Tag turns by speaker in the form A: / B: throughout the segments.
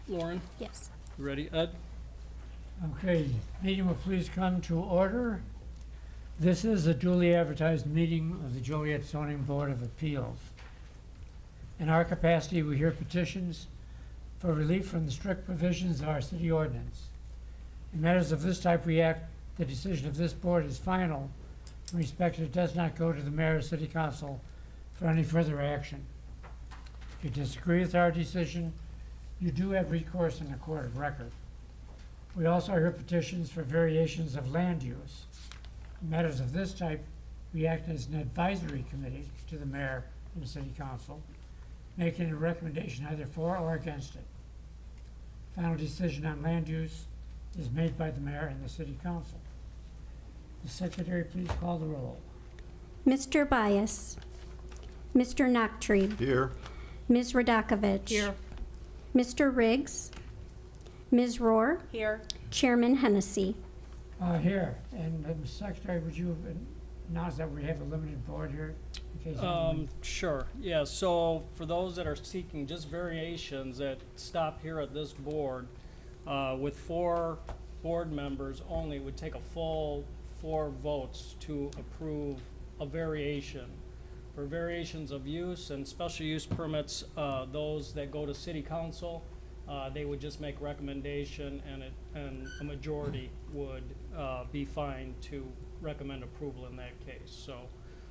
A: Lauren,
B: Yes.
A: you ready? Ed?
C: Okay, meeting will please come to order. This is a duly advertised meeting of the Joliet Zoning Board of Appeals. In our capacity, we hear petitions for relief from the strict provisions of our city ordinance. In matters of this type, we act, the decision of this board is final in respect that it does not go to the mayor or city council for any further action. If you disagree with our decision, you do have recourse in the court of record. We also hear petitions for variations of land use. In matters of this type, we act as an advisory committee to the mayor and the city council, making a recommendation either for or against it. Final decision on land use is made by the mayor and the city council. The secretary, please call the roll.
B: Mr. Bias. Mr. Noctree.
D: Here.
B: Ms. Radakovich.
E: Here.
B: Mr. Riggs. Ms. Rohr.
E: Here.
B: Chairman Hennessy.
C: Here, and Secretary, would you announce that we have a limited board here? In case anyone-
A: Sure, yeah, so for those that are seeking just variations that stop here at this board, with 4 board members only, it would take a full 4 votes to approve a variation. For variations of use and special use permits, those that go to city council, they would just make recommendation and a majority would be fine to recommend approval in that case. So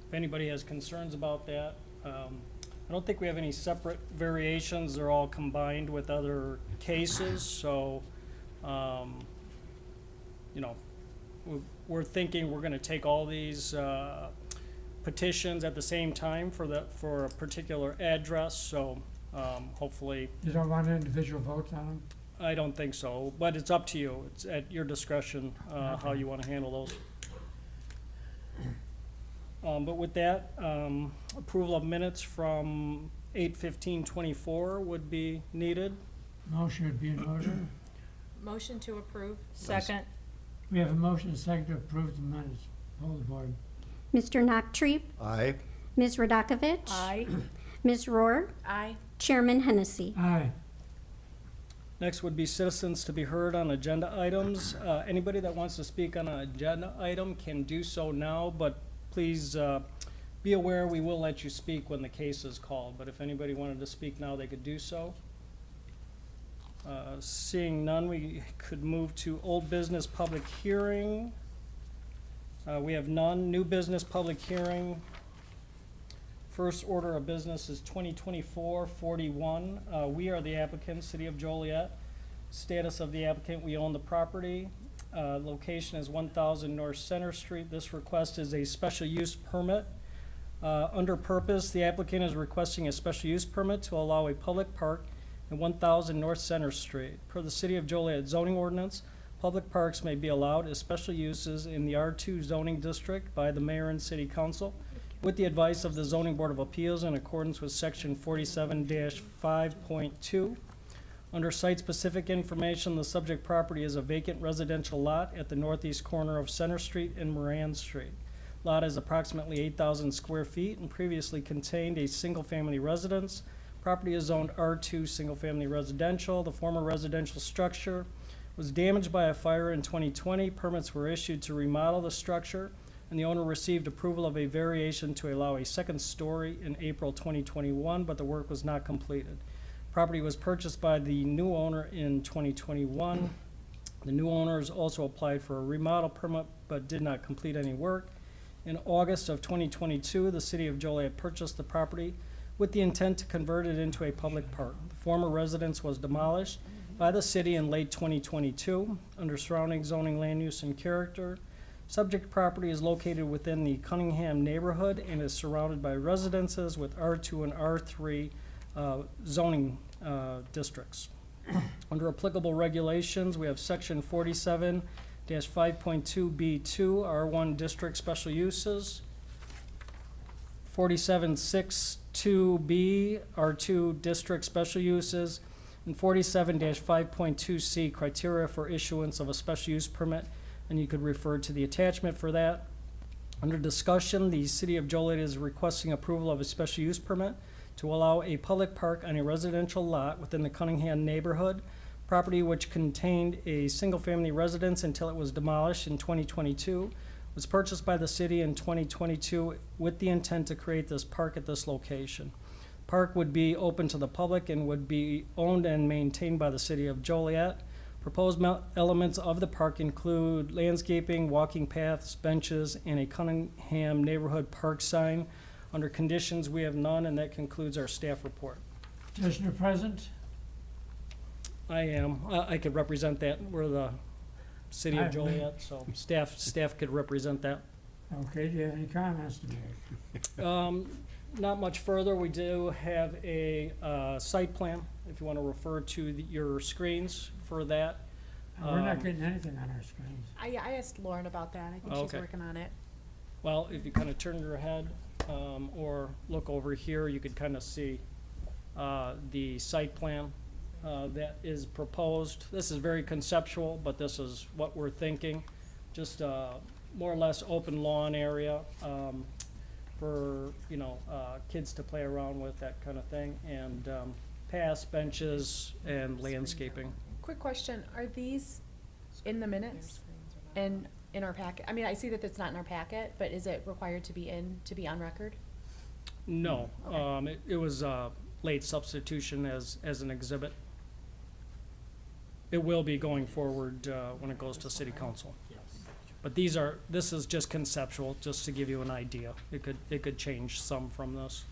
A: if anybody has concerns about that, I don't think we have any separate variations. They're all combined with other cases. So, you know, we're thinking we're going to take all these petitions at the same time for a particular address. So hopefully,
C: You don't want individual votes on them?
A: I don't think so, but it's up to you. It's at your discretion how you want to handle those. But with that, approval of minutes from 8/15/24 would be needed.
C: Motion would be in order.
E: Motion to approve. Second.
C: We have a motion and a second to approve the minutes. Hold the board.
B: Mr. Noctree.
D: Aye.
B: Ms. Radakovich.
E: Aye.
B: Ms. Rohr.
E: Aye.
B: Chairman Hennessy.
C: Aye.
A: Next would be citizens to be heard on agenda items. Anybody that wants to speak on an agenda item can do so now, but please be aware we will let you speak when the case is called. But if anybody wanted to speak now, they could do so. Seeing none, we could move to old business public hearing. We have none. New business public hearing. First order of business is 2024-41. We are the applicant, City of Joliet. Status of the applicant, we own the property. Location is 1000 North Center Street. This request is a special use permit. Under purpose, the applicant is requesting a special use permit to allow a public park in 1000 North Center Street. Per the City of Joliet zoning ordinance, public parks may be allowed as special uses in the R2 zoning district by the mayor and city council, with the advice of the Zoning Board of Appeals in accordance with section 47-5.2. Under site-specific information, the subject property is a vacant residential lot at the northeast corner of Center Street and Moran Street. Lot is approximately 8,000 square feet and previously contained a single-family residence. Property is zoned R2 single-family residential. The former residential structure was damaged by a fire in 2020. Permits were issued to remodel the structure, and the owner received approval of a variation to allow a second story in April 2021, but the work was not completed. Property was purchased by the new owner in 2021. The new owners also applied for a remodel permit, but did not complete any work. In August of 2022, the City of Joliet purchased the property with the intent to convert it into a public park. The former residence was demolished by the city in late 2022. Under surrounding zoning, land use, and character, subject property is located within the Cunningham neighborhood and is surrounded by residences with R2 and R3 zoning districts. Under applicable regulations, we have section 47-5.2B2, R1 district special uses, 47.62B, R2 district special uses, and 47-5.2C, criteria for issuance of a special use permit, and you could refer to the attachment for that. Under discussion, the City of Joliet is requesting approval of a special use permit to allow a public park on a residential lot within the Cunningham neighborhood. Property which contained a single-family residence until it was demolished in 2022 was purchased by the city in 2022 with the intent to create this park at this location. Park would be open to the public and would be owned and maintained by the city of Joliet. Proposed elements of the park include landscaping, walking paths, benches, and a Cunningham Neighborhood Park sign. Under conditions, we have none, and that concludes our staff report.
C: Petitioner present?
A: I am. I could represent that. We're the city of Joliet, so staff could represent that.
C: Okay, do you have any comments to make?
A: Not much further. We do have a site plan, if you want to refer to your screens for that.
C: We're not getting anything on our screens.
E: I asked Lauren about that. I think she's
A: Okay.
E: working on it.
A: Well, if you kind of turn your head or look over here, you could kind of see the site plan that is proposed. This is very conceptual, but this is what we're thinking. Just more or less open lawn area for, kids to play around with, that kind of thing, and paths, benches, and landscaping.
E: Quick question, are these in the minutes and in our packet? I mean, I see that it's not in our packet, but is it required to be on record?
A: No, it was late substitution as an exhibit. It will be going forward when it goes to city council. But this is just conceptual, just to give you an idea. It could change some from this.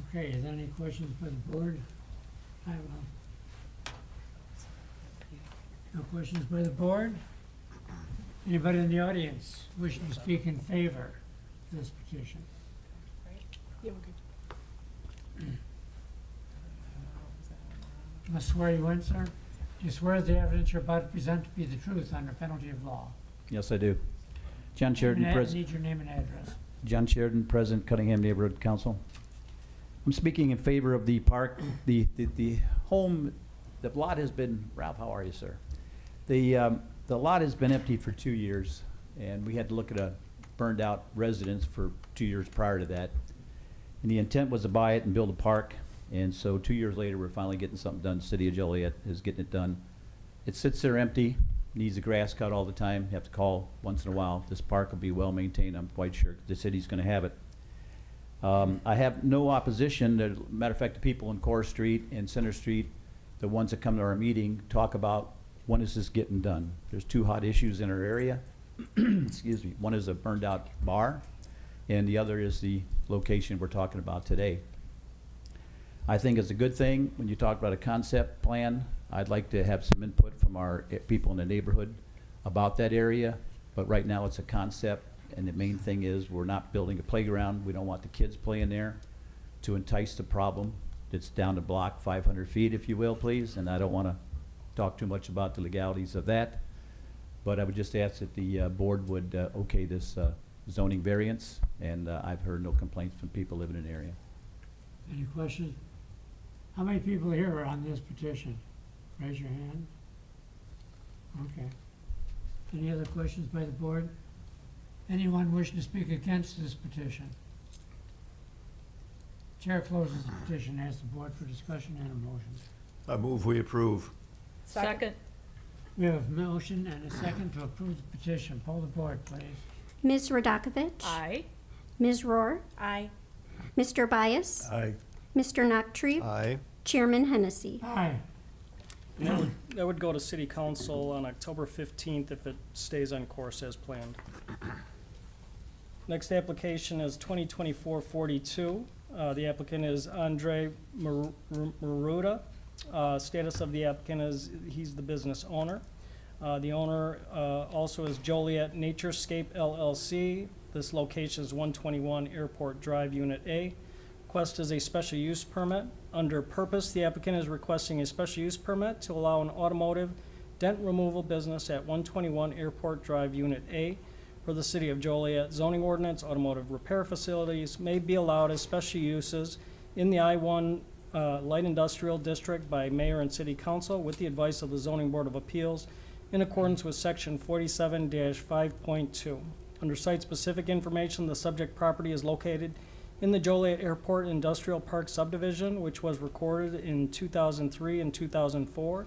C: Okay, is there any questions by the board? I have none. No questions by the board? Anybody in the audience wishing to speak in favor of this petition?
E: Yeah, we're good.
C: Must swear you in, sir? Do you swear the evidence you're about to present to be the truth under penalty of law?
D: Yes, I do. John Sheridan,
C: I
D: President.
C: need your name and address.
D: John Sheridan, President, Cunningham Neighborhood Council. I'm speaking in favor of the park. The home, the lot has been, Ralph, how are you, sir? The lot has been empty for 2 years, and we had to look at a burned out residence for 2 years prior to that. And the intent was to buy it and build a park. And so 2 years later, we're finally getting something done. The city of Joliet is getting it done. It sits there empty, needs the grass cut all the time. You have to call once in a while. This park will be well maintained, I'm quite sure. The city's gonna have it. I have no opposition. As a matter of fact, the people in Core Street and Center Street, the ones that come to our meeting, talk about when is this getting done. There's two hot issues in our area. Excuse me. One is a burned out bar, and the other is the location we're talking about today. I think it's a good thing when you talk about a concept plan. I'd like to have some input from our people in the neighborhood about that area, but right now it's a concept, and the main thing is we're not building a playground. We don't want the kids playing there to entice the problem. It's down the block 500 feet, if you will, please, and I don't want to talk too much about the legalities of that, but I would just ask that the board would okay this zoning variance, and I've heard no complaints from people living in the area.
C: Any questions? How many people here are on this petition? Raise your hand. Okay. Any other questions by the board? Anyone wishing to speak against this petition? Chair closes the petition and asks the board for discussion and a motion.
F: I move we approve.
E: Second.
C: We have a motion and a second to approve the petition. Poll the board, please.
B: Ms. Radakovich?
E: Aye.
B: Ms. Rohr?
E: Aye.
B: Mr. Bias?
F: Aye.
B: Mr. Nachtrieb?
F: Aye.
B: Chairman Hennessy.
C: Aye.
A: That would go to city council on October 15th if it stays on course as planned. Next application is 2024-42. The applicant is Andre Maruda. Status of the applicant is he's the business owner. The owner also is Joliet Naturescape LLC. This location is 121 Airport Drive, Unit A. Request is a special use permit. Under purpose, the applicant is requesting a special use permit to allow an automotive dent removal business at 121 Airport Drive, Unit A. For the city of Joliet zoning ordinance, automotive repair facilities may be allowed as special uses in the I-1 Light Industrial District by mayor and city council with the advice of the Zoning Board of Appeals in accordance with section 47-5.2. Under site-specific information, the subject property is located in the Joliet Airport Industrial Park subdivision, which was recorded in 2003 and 2004.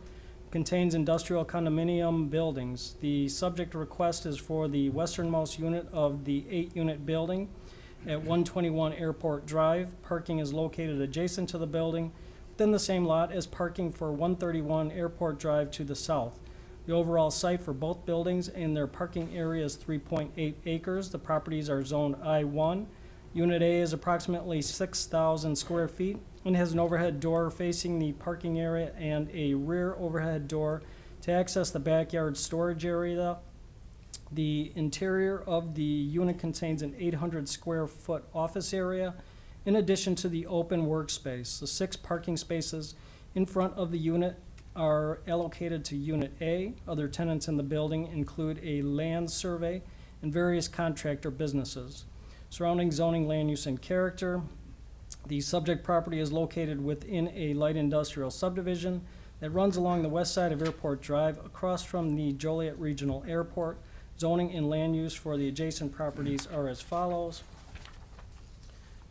A: Contains industrial condominium buildings. The subject request is for the westernmost unit of the 8-unit building at 121 Airport Drive. Parking is located adjacent to the building within the same lot as parking for 131 Airport Drive to the south. The overall site for both buildings and their parking area is 3.8 acres. The properties are zoned I-1. Unit A is approximately 6,000 square feet and has an overhead door facing the parking area and a rear overhead door to access the backyard storage area. The interior of the unit contains an 800 square foot office area in addition to the open workspace. The 6 parking spaces in front of the unit are allocated to Unit A. Other tenants in the building include a land survey and various contractor businesses. Surrounding zoning, land use, and character. The subject property is located within a light industrial subdivision that runs along the west side of Airport Drive across from the Joliet Regional Airport. Zoning and land use for the adjacent properties are as follows.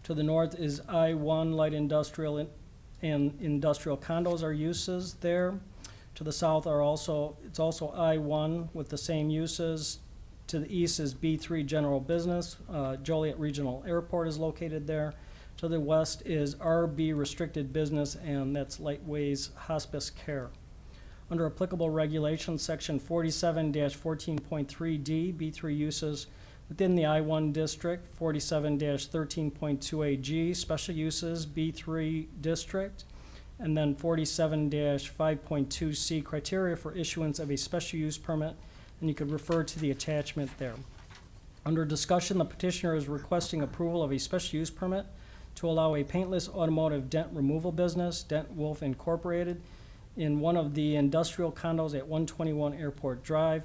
A: To the north is I-1 light industrial and industrial condos are uses there. To the south it's also I-1 with the same uses. To the east is B3 General Business. Joliet Regional Airport is located there. To the west is RB Restricted Business, and that's Lightways Hospice Care. Under applicable regulations, section 47-14.3D, B3 uses within the I-1 district, 47-13.2AG, special uses, B3 district, and then 47-5.2C, criteria for issuance of a special use permit, and you could refer to the attachment there. Under discussion, the petitioner is requesting approval of a special use permit to allow a paintless automotive dent removal business, Dent Wolf Incorporated, in one of the industrial condos at 121 Airport Drive.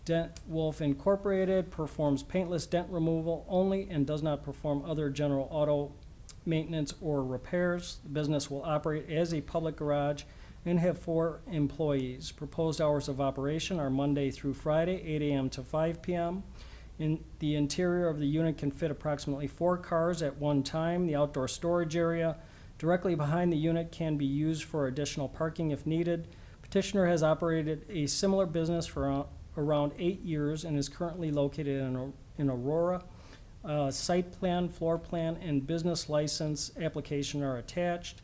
A: Dent Wolf Incorporated performs paintless dent removal only and does not perform other general auto maintenance or repairs. The business will operate as a public garage and have 4 employees. Proposed hours of operation are Monday through Friday, 8 a.m. to 5 p.m. In the interior of the unit can fit approximately 4 cars at one time. The outdoor storage area directly behind the unit can be used for additional parking if needed. Petitioner has operated a similar business for around 8 years and is currently located in Aurora. Site plan, floor plan, and business license application are attached.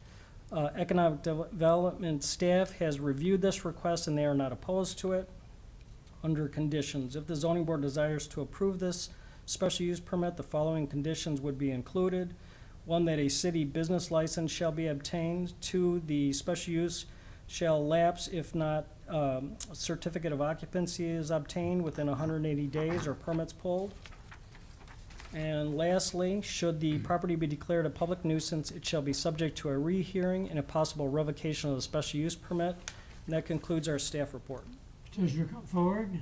A: Economic Development staff has reviewed this request and they are not opposed to it. Under conditions, if the zoning board desires to approve this special use permit, the following conditions would be included. 1, that a city business license shall be obtained. 2, the special use shall lapse if not a certificate of occupancy is obtained within 180 days or permits pulled. And lastly, should the property be declared a public nuisance, it shall be subject to a rehearing and a possible revocation of the special use permit. And that concludes our staff report.
C: Petitioner, come forward.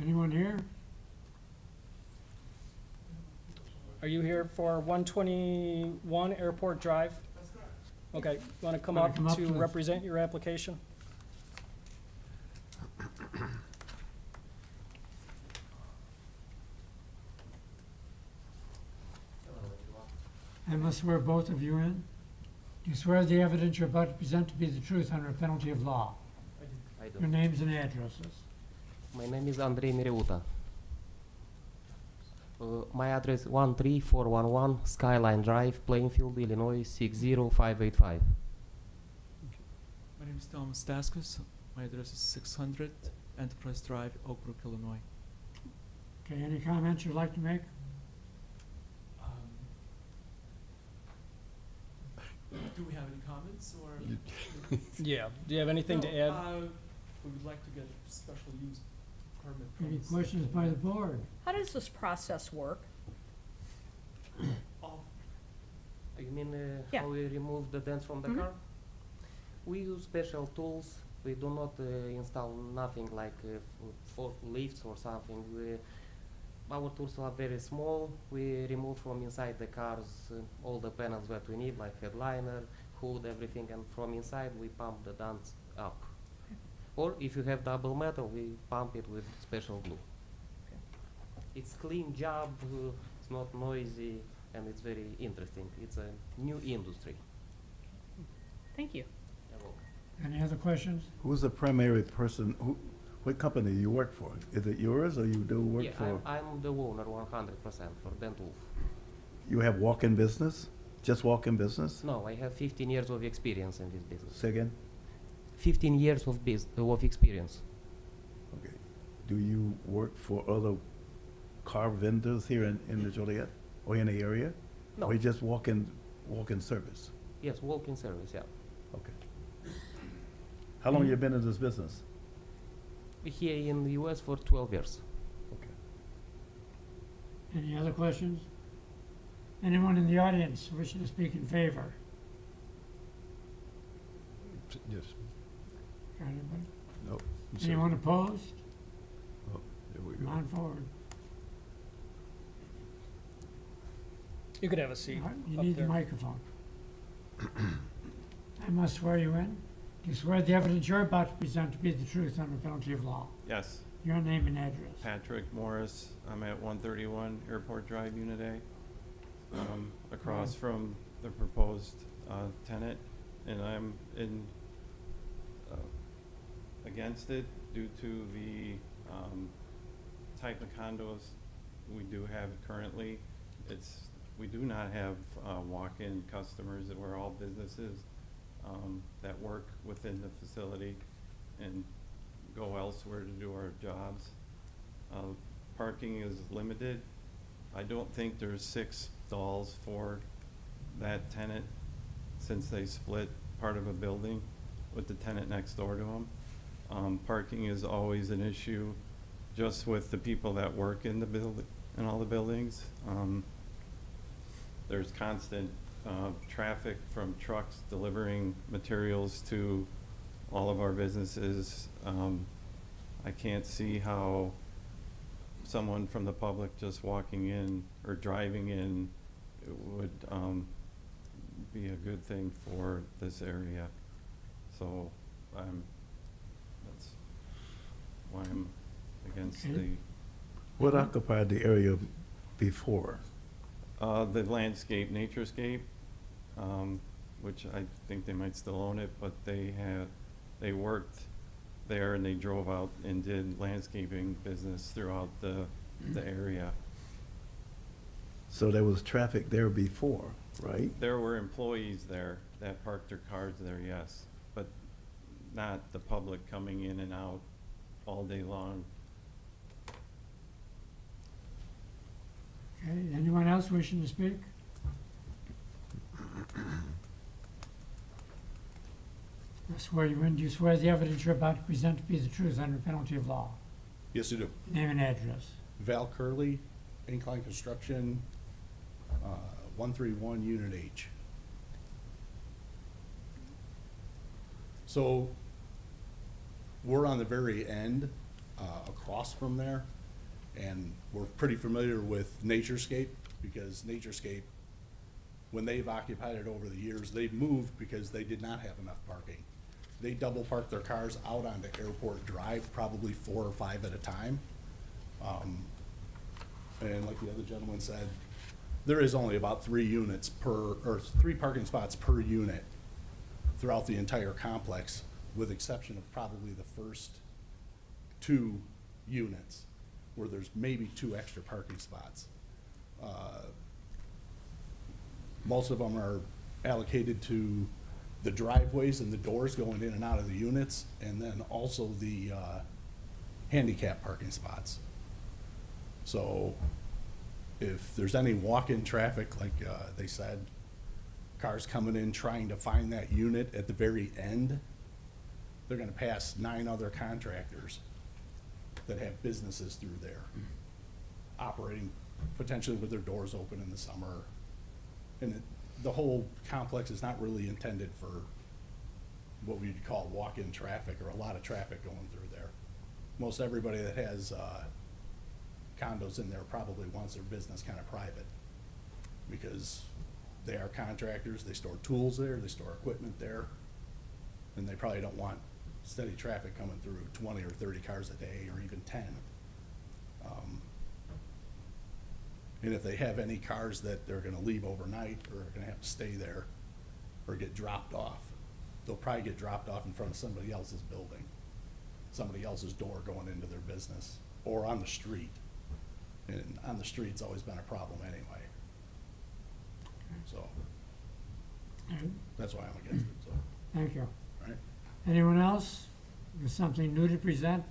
C: Anyone here?
A: Are you here for 121 Airport Drive? That's correct. Okay, you want to come
C: Wanna
A: up
C: come up,
A: to
C: please?
A: represent your application?
C: I must swear both of you in. Do you swear the evidence you're about to present to be the truth under a penalty of law?
G: I do.
C: Your names and addresses.
G: My name is Andrei Mireuta. My address 13411 Skyline Drive, Plainfield, Illinois 60585.
H: My name is Thomas Daskus. My address is 600 Enterprise Drive, Oak Brook, Illinois.
C: Okay, any comments you'd like to make?
H: Do we have any comments or?
A: Yeah. Do you have anything to add?
H: We would like to get a special use permit.
C: Any
H: from the
C: questions by the board?
I: How does this process work?
G: You mean
I: Yeah.
G: how we remove the dents from the
I: Mhm.
G: car? We use special tools. We do not install nothing like for lifts or something. Our tools are very small. We remove from inside the cars all the panels that we need, like headliner, hood, everything, and from inside we pump the dents up. Or if you have double metal, we pump it with special glue. It's clean job. It's not noisy, and it's very interesting. It's a new industry.
E: Thank you.
G: You're welcome.
C: Any other questions?
F: Who's the primary person, what company you work for? Is it yours or you do work
G: Yeah,
F: for?
G: I'm the owner 100% for Dental.
F: You have walk-in business? Just walk-in business?
G: No, I have 15 years of experience in this business.
F: Say again?
G: 15 years of experience.
F: Okay. Do you work for other car vendors here in the Joliet or in the area?
G: No.
F: Or you just walk-in service?
G: Yes, walk-in service, yeah.
F: Okay. How long you been in this business?
G: Here in the US for 12 years.
F: Okay.
C: Any other questions? Anyone in the audience wishing to speak in favor?
F: Yes.
C: Got anybody?
F: No.
C: Anyone opposed?
F: There we
C: Come on forward.
A: You could have a seat
C: You
A: up
C: need the
A: there.
C: microphone. I must swear you in. Do you swear the evidence you're about to present to be the truth under penalty of law?
J: Yes,
C: Your name and address.
J: Patrick Morris. I'm at 131 Airport Drive, Unit A, across from the proposed tenant, and I'm against it due to the type of condos we do have currently. We do not have walk-in customers. We're all businesses that work within the facility and go elsewhere to do our jobs. Parking is limited. I don't think there's 6 stalls for that tenant since they split part of a building with the tenant next door to them. Parking is always an issue just with the people that work in the building, in all the buildings. There's constant traffic from trucks delivering materials to all of our businesses. I can't see how someone from the public just walking in or driving in would be a good thing for this area. So that's why I'm against
C: Okay.
J: the
F: What occupied the area before?
J: the landscape, naturescape, which I think they might still own it, but they worked there and they drove out and did landscaping business throughout the area.
F: So there was traffic there before, right?
J: There were employees there that parked their cars there, yes, but not the public coming in and out all day long.
C: Okay, anyone else wishing to speak? I swear you in. Do you swear the evidence you're about to present to be the truth under penalty of law?
K: Yes, you do.
C: Name and address.
K: Val Curley, Incline Construction, 131 Unit H. So we're on the very end, across from there, and we're pretty familiar with Naturescape because Naturescape, when they've occupied it over the years, they've moved because they did not have enough parking. They double park their cars out onto Airport Drive, probably 4 or 5 at a time. And like the other gentleman said, there is only about 3 units per, or 3 parking spots per unit throughout the entire complex, with exception of probably the first 2 units, where there's maybe 2 extra parking spots. Most of them are allocated to the driveways and the doors going in and out of the units, and then also the handicap parking spots. So if there's any walk-in traffic, like they said, cars coming in trying to find that unit at the very end, they're gonna pass 9 other contractors that have businesses through there, operating potentially with their doors open in the summer. And the whole complex is not really intended for what we'd call walk-in traffic, or a lot of traffic going through there. Most everybody that has condos in there probably wants their business kind of private, because they are contractors, they store tools there, they store equipment there, and they probably don't want steady traffic coming through 20 or 30 cars a day, or even 10. And if they have any cars that they're gonna leave overnight or are gonna have to stay there or get dropped off, they'll probably get dropped off in front of somebody else's building, somebody else's door going into their business, or on the street. And on the street's always been a problem anyway. So,
C: And-
K: that's why I'm against it, so,
C: Thank you.
K: all right?
C: Anyone else with something new to present?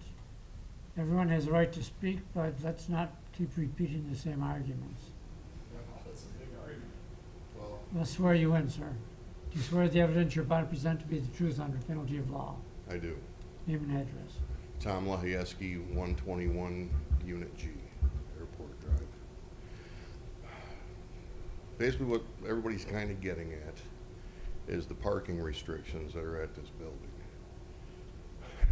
C: Everyone has a right to speak, but let's not keep repeating the same arguments. I'll swear you in, sir. Do you swear the evidence you're about to present to be the truth under penalty of law?
L: I do.
C: Name and address.
L: Tom Lahieski, 121 Unit G, Airport Drive. Basically what everybody's kind of getting at is the parking restrictions that are at this building.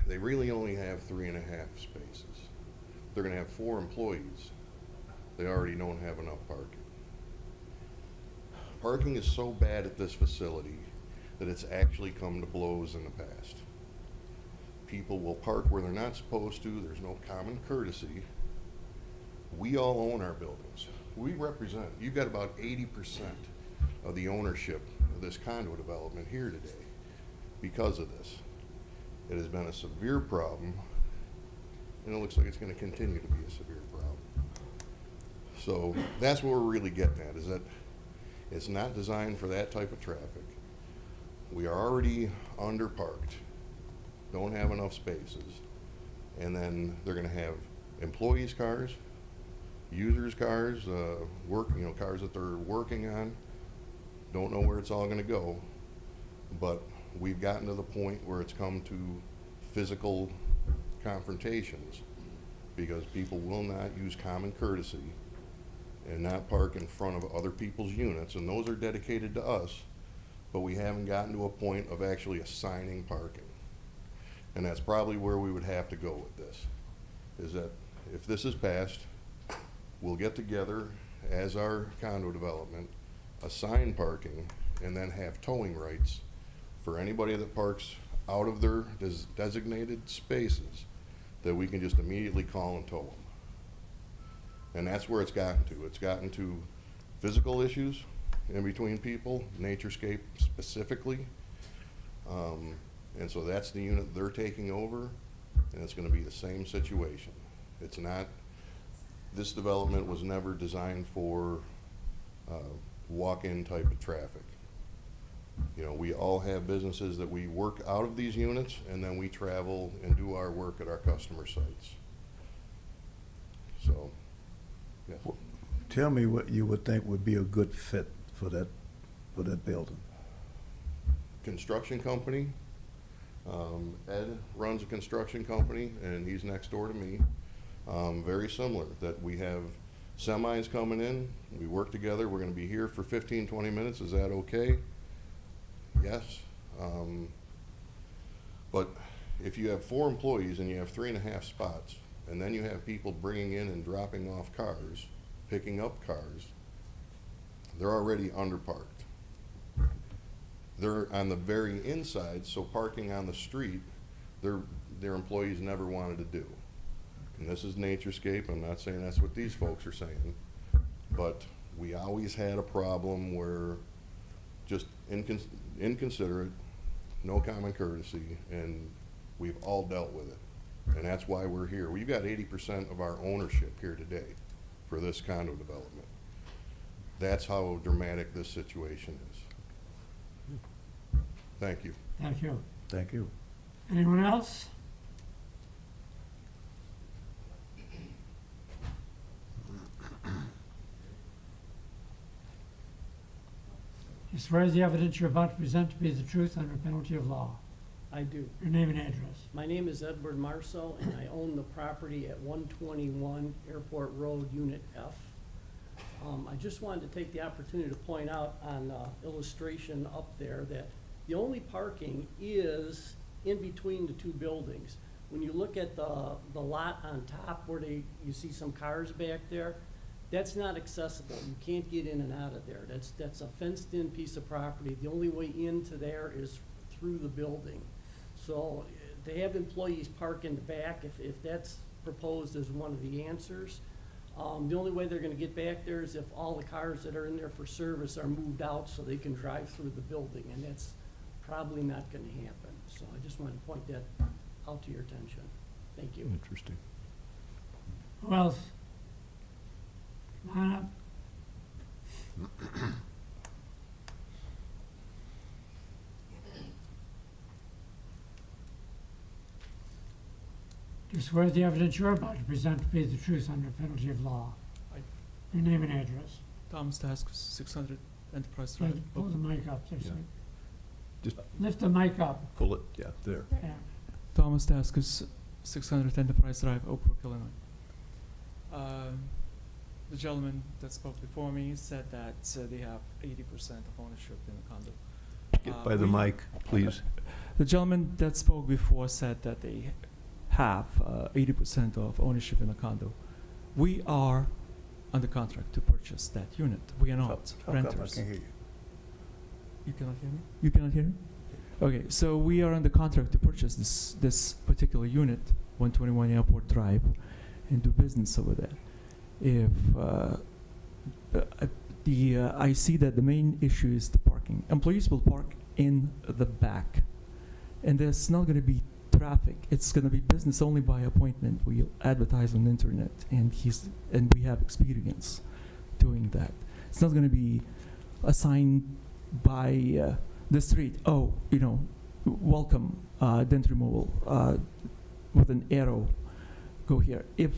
L: They really only have 3.5 spaces. They're gonna have 4 employees. They already don't have enough parking. Parking is so bad at this facility that it's actually come to blows in the past. People will park where they're not supposed to, there's no common courtesy. We all own our buildings. We represent, you've got about 80% of the ownership of this condo development here today because of this. It has been a severe problem, and it looks like it's gonna continue to be a severe problem. So that's what we're really getting at, is that it's not designed for that type of traffic. We are already underparked, don't have enough spaces, and then they're gonna have employees' cars, users' cars, cars that they're working on. Don't know where it's all gonna go, but we've gotten to the point where it's come to physical confrontations because people will not use common courtesy and not park in front of other people's units, and those are dedicated to us, but we haven't gotten to a point of actually assigning parking. And that's probably where we would have to go with this, is that if this is passed, we'll get together as our condo development, assign parking, and then have towing rights for anybody that parks out of their designated spaces, that we can just immediately call and tow them. And that's where it's gotten to. It's gotten to physical issues in between people, naturescape specifically. And so that's the unit they're taking over, and it's gonna be the same situation. It's not, this development was never designed for walk-in type of traffic. You know, we all have businesses that we work out of these units, and then we travel and do our work at our customer sites. So, yes.
F: Tell me what you would think would be a good fit for that building.
L: Construction company. Ed runs a construction company, and he's next door to me. Very similar, that we have semis coming in, we work together, we're gonna be here for 15, 20 minutes, is that okay? Yes. But if you have 4 employees and you have 3.5 spots, and then you have people bringing in and dropping off cars, picking up cars, they're already underparked. They're on the very inside, so parking on the street, their employees never wanted to do. And this is Naturescape, I'm not saying that's what these folks are saying, but we always had a problem where just inconsiderate, no common courtesy, and we've all dealt with it. And that's why we're here. We've got 80% of our ownership here today for this condo development. That's how dramatic this situation is. Thank you.
C: Thank you.
F: Thank you.
C: Anyone else? You swear the evidence you're about to present to be the truth under penalty of law.
A: I do.
C: Your name and address.
A: My name is Edward Marceau, and I own the property at 121 Airport Road, Unit F. I just wanted to take the opportunity to point out on illustration up there that the only parking is in between the 2 buildings. When you look at the lot on top where you see some cars back there, that's not accessible. You can't get in and out of there. That's a fenced-in piece of property. The only way into there is through the building. So they have employees park in the back if that's proposed as one of the answers.
M: The only way they're gonna get back there is if all the cars that are in there for service are moved out so they can drive through the building, and that's probably not gonna happen. So I just wanted to point that out to your attention. Thank you.
F: Interesting.
C: Who else? Come on up. Do you swear the evidence you're about to present to be the truth under penalty of law?
H: I-
C: Your name and address.
H: Thomas Task, 600 Enterprise
C: Yeah,
H: Drive.
C: pull the mic up, there,
F: Yeah.
C: sir.
F: Just
C: Lift the mic up.
F: pull it, yeah, there.
C: Yeah.
H: Thomas Taskus, 600 Enterprise Drive, Oak Brook, Illinois. The gentleman that spoke before me said that they have 80% of ownership in the condo.
F: Get by the mic, please.
H: The gentleman that spoke before said that they have 80% of ownership in the condo. We are under contract to purchase that unit. We are not renters. You cannot hear me? You cannot hear me? Okay, so we are under contract to purchase this particular unit, 121 Airport Drive, and do business over there. If I see that the main issue is the parking. Employees will park in the back, and there's not going to be traffic. It's going to be business only by appointment. We advertise on the internet, and we have experience doing that. It's not going to be assigned by the street. Oh, welcome, dent removal with an arrow. Go here. If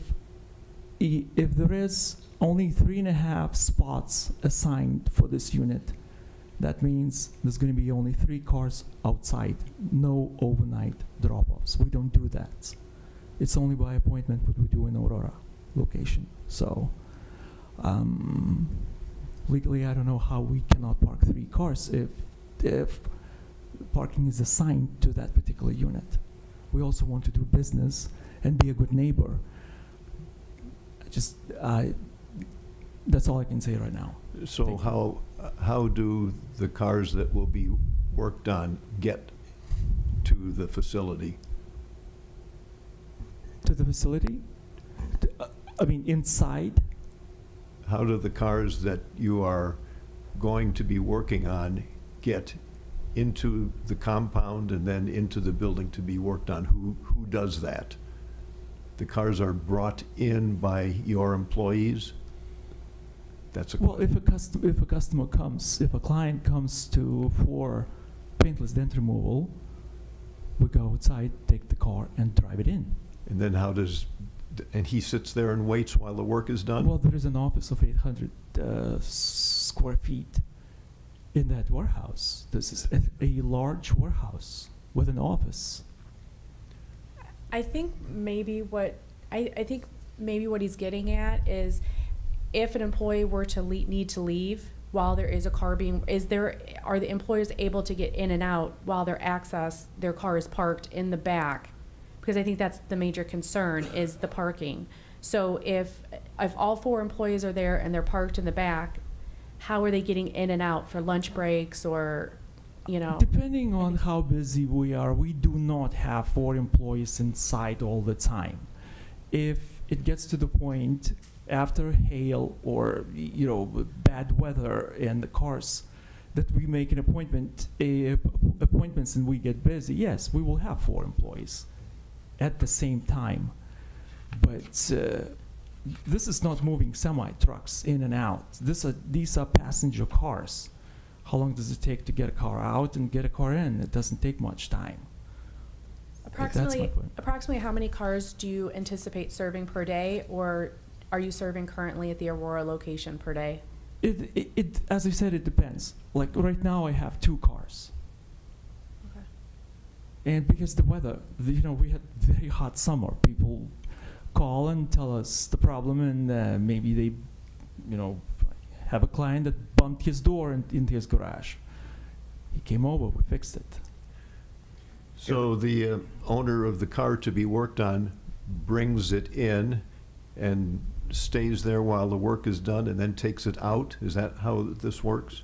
H: there is only 3.5 spots assigned for this unit, that means there's going to be only 3 cars outside, no overnight drop-offs. We don't do that. It's only by appointment what we do in Aurora location. So legally, I don't know how we cannot park 3 cars if parking is assigned to that particular unit. We also want to do business and be a good neighbor. That's all I can say right now.
F: So how do the cars that will be worked on get to the facility?
H: To the facility? I mean, inside?
F: How do the cars that you are going to be working on get into the compound and then into the building to be worked on? Who does that? The cars are brought in by your employees? That's a
H: Well, if a customer comes, if a client comes for paintless dent removal, we go outside, take the car, and drive it in.
F: And then and he sits there and waits while the work is done?
H: Well, there is an office of 800 square feet in that warehouse. This is a large warehouse with an office.
E: I think maybe what he's getting at is if an employee were to need to leave while there is a car are the employers able to get in and out while their car is parked in the back? Because I think that's the major concern is the parking. So if all 4 employees are there and they're parked in the back, how are they getting in and out for lunch breaks or,
H: Depending on how busy we are, we do not have 4 employees inside all the time. If it gets to the point after hail or bad weather and the cars that we make an appointments and we get busy, yes, we will have 4 employees at the same time. But this is not moving semi-trucks in and out. These are passenger cars. How long does it take to get a car out and get a car in? It doesn't take much time.
E: Approximately how many cars do you anticipate serving per day, or are you serving currently at the Aurora location per day?
H: It as I said, it depends. Like right now, I have 2 cars.
E: Okay.
H: And because the weather, we had very hot summer. People call and tell us the problem, and maybe they, have a client that bumped his door into his garage. He came over, we fixed it.
F: So the owner of the car to be worked on brings it in and stays there while the work is done and then takes it out? Is that how this works?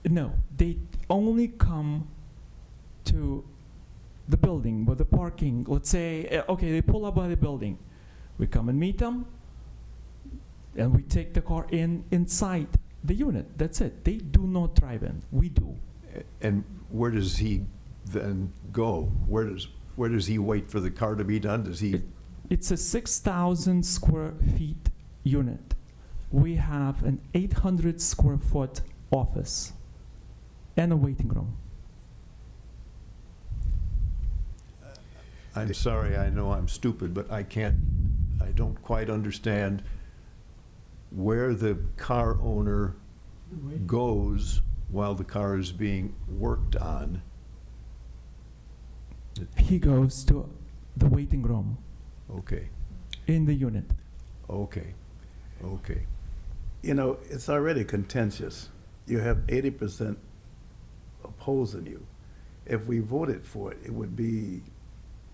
H: No, they only come to the building with the parking. Let's say, okay, they pull up by the building. We come and meet them. And we take the car inside the unit. That's it. They do not drive in. We do.
F: And where does he then go? Where does he wait for the car to be done? Does he?
H: It's a 6,000 square feet unit. We have an 800 square foot office and a waiting room.
F: I'm sorry, I know I'm stupid, but I don't quite understand where the car owner goes while the car is being worked on.
H: He goes to the waiting room
F: Okay,
H: in the unit.
F: okay, okay.
N: You know, it's already contentious. You have 80% opposing you. If we voted for it, it would be,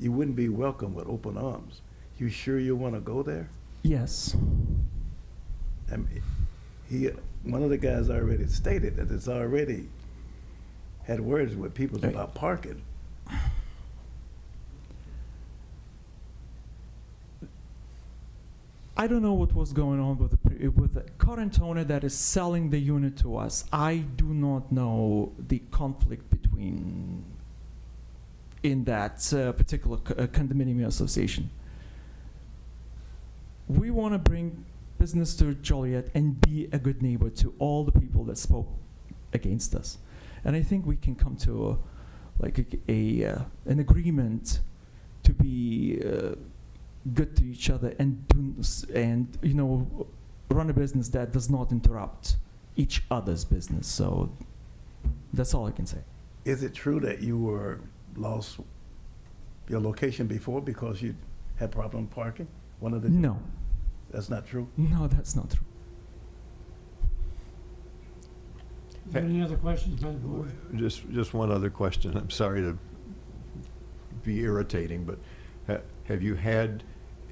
N: you wouldn't be welcome with open arms. You sure you want to go there?
H: Yes.
N: One of the guys already stated that it's already had words with people
H: Right.
N: about parking.
H: I don't know what was going on with the current owner that is selling the unit to us. I do not know the conflict between in that particular condominium association. We want to bring business to Joliet and be a good neighbor to all the people that spoke against us. And I think we can come to an agreement to be good to each other and run a business that does not interrupt each other's business. So that's all I can say.
N: Is it true that you were lost your location before because you had problem parking?
H: No.
N: That's not true?
H: No, that's not true.
C: Is there any other questions by the board?
F: Just one other question. I'm sorry to be irritating, but have you had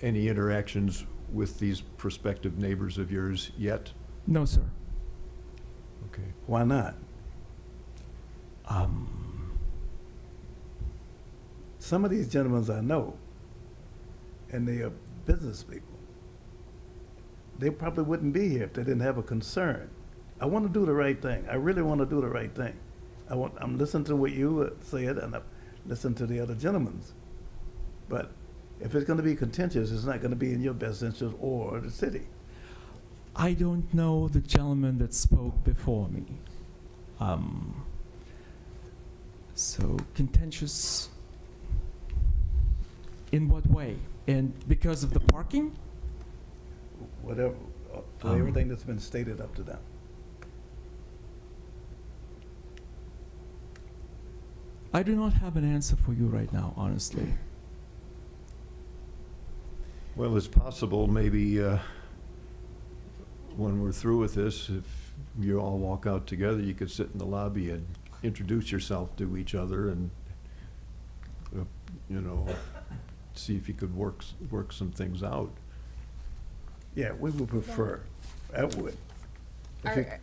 F: any interactions with these prospective neighbors of yours yet?
H: No, sir.
N: Okay. Why not? Some of these gentlemen I know, and they are business people. They probably wouldn't be here if they didn't have a concern. I want to do the right thing. I really want to do the right thing. I'm listening to what you said, and I'm listening to the other gentlemen's. But if it's going to be contentious, it's not going to be in your best interest or the city.
H: I don't know the gentleman that spoke before me. So contentious in what way? And because of the parking?
N: Whatever, for everything that's been stated up to now.
H: I do not have an answer for you right now, honestly.
F: Well, it's possible maybe when we're through with this, if you all walk out together, you could sit in the lobby and introduce yourself to each other and, see if you could work some things out.
N: Yeah, we would prefer. I would.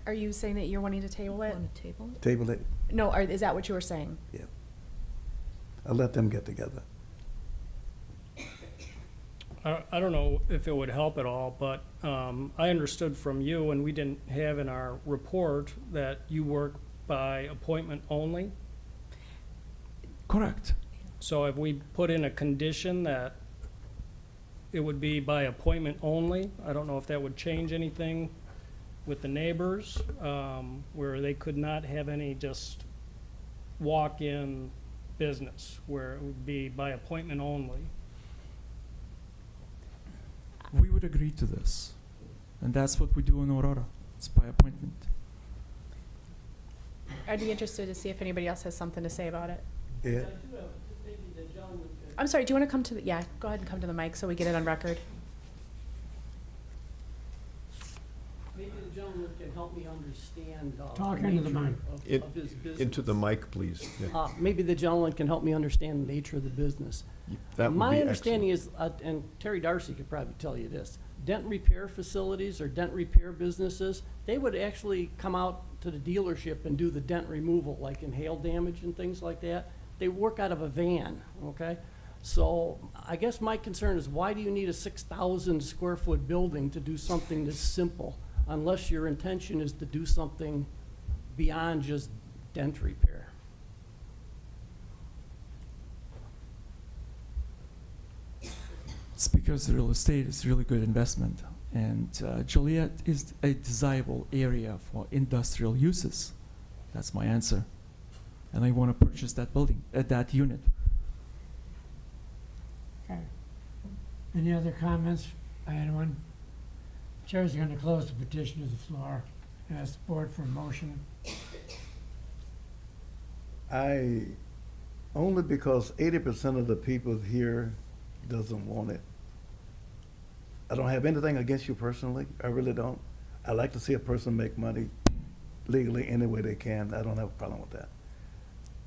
E: Are you saying that you're wanting to table it?
I: Want to table it?
N: Table it.
E: No, is that what you were saying?
N: Yeah. I'll let them get together.
A: I don't know if it would help at all, but I understood from you, and we didn't have in our report, that you work by appointment only.
H: Correct.
A: So if we put in a condition that it would be by appointment only, I don't know if that would change anything with the neighbors, where they could not have any just walk-in business, where it would be by appointment only.
H: We would agree to this. And that's what we do in Aurora. It's by appointment.
E: I'd be interested to see if anybody else has something to say about it.
N: Yeah.
E: I'm sorry, do you want to come to go ahead and come to the mic so we get it on record.
M: Maybe the gentleman can help me understand
C: Talk
M: the
C: into the
M: nature
C: mic.
M: of his business.
F: Into the mic, please. Yeah.
M: Maybe the gentleman can help me understand the nature of the business.
F: That would
M: My
F: be
M: understanding
F: excellent.
M: is, and Terry Darcy could probably tell you this, dent repair facilities or dent repair businesses, they would actually come out to the dealership and do the dent removal, like in hail damage and things like that. They work out of a van, okay? So I guess my concern is, why do you need a 6,000 square foot building to do something this simple? Unless your intention is to do something beyond just dent repair.
H: It's because the real estate is really good investment. And Joliet is a desirable area for industrial uses. That's my answer. And I want to purchase that building, that unit.
C: Okay. Any other comments by anyone? Chair's going to close the petition to the floor. Ask the board for a motion.
N: Only because 80% of the people here doesn't want it. I don't have anything against you personally, I really don't. I like to see a person make money legally any way they can, I don't have a problem with that.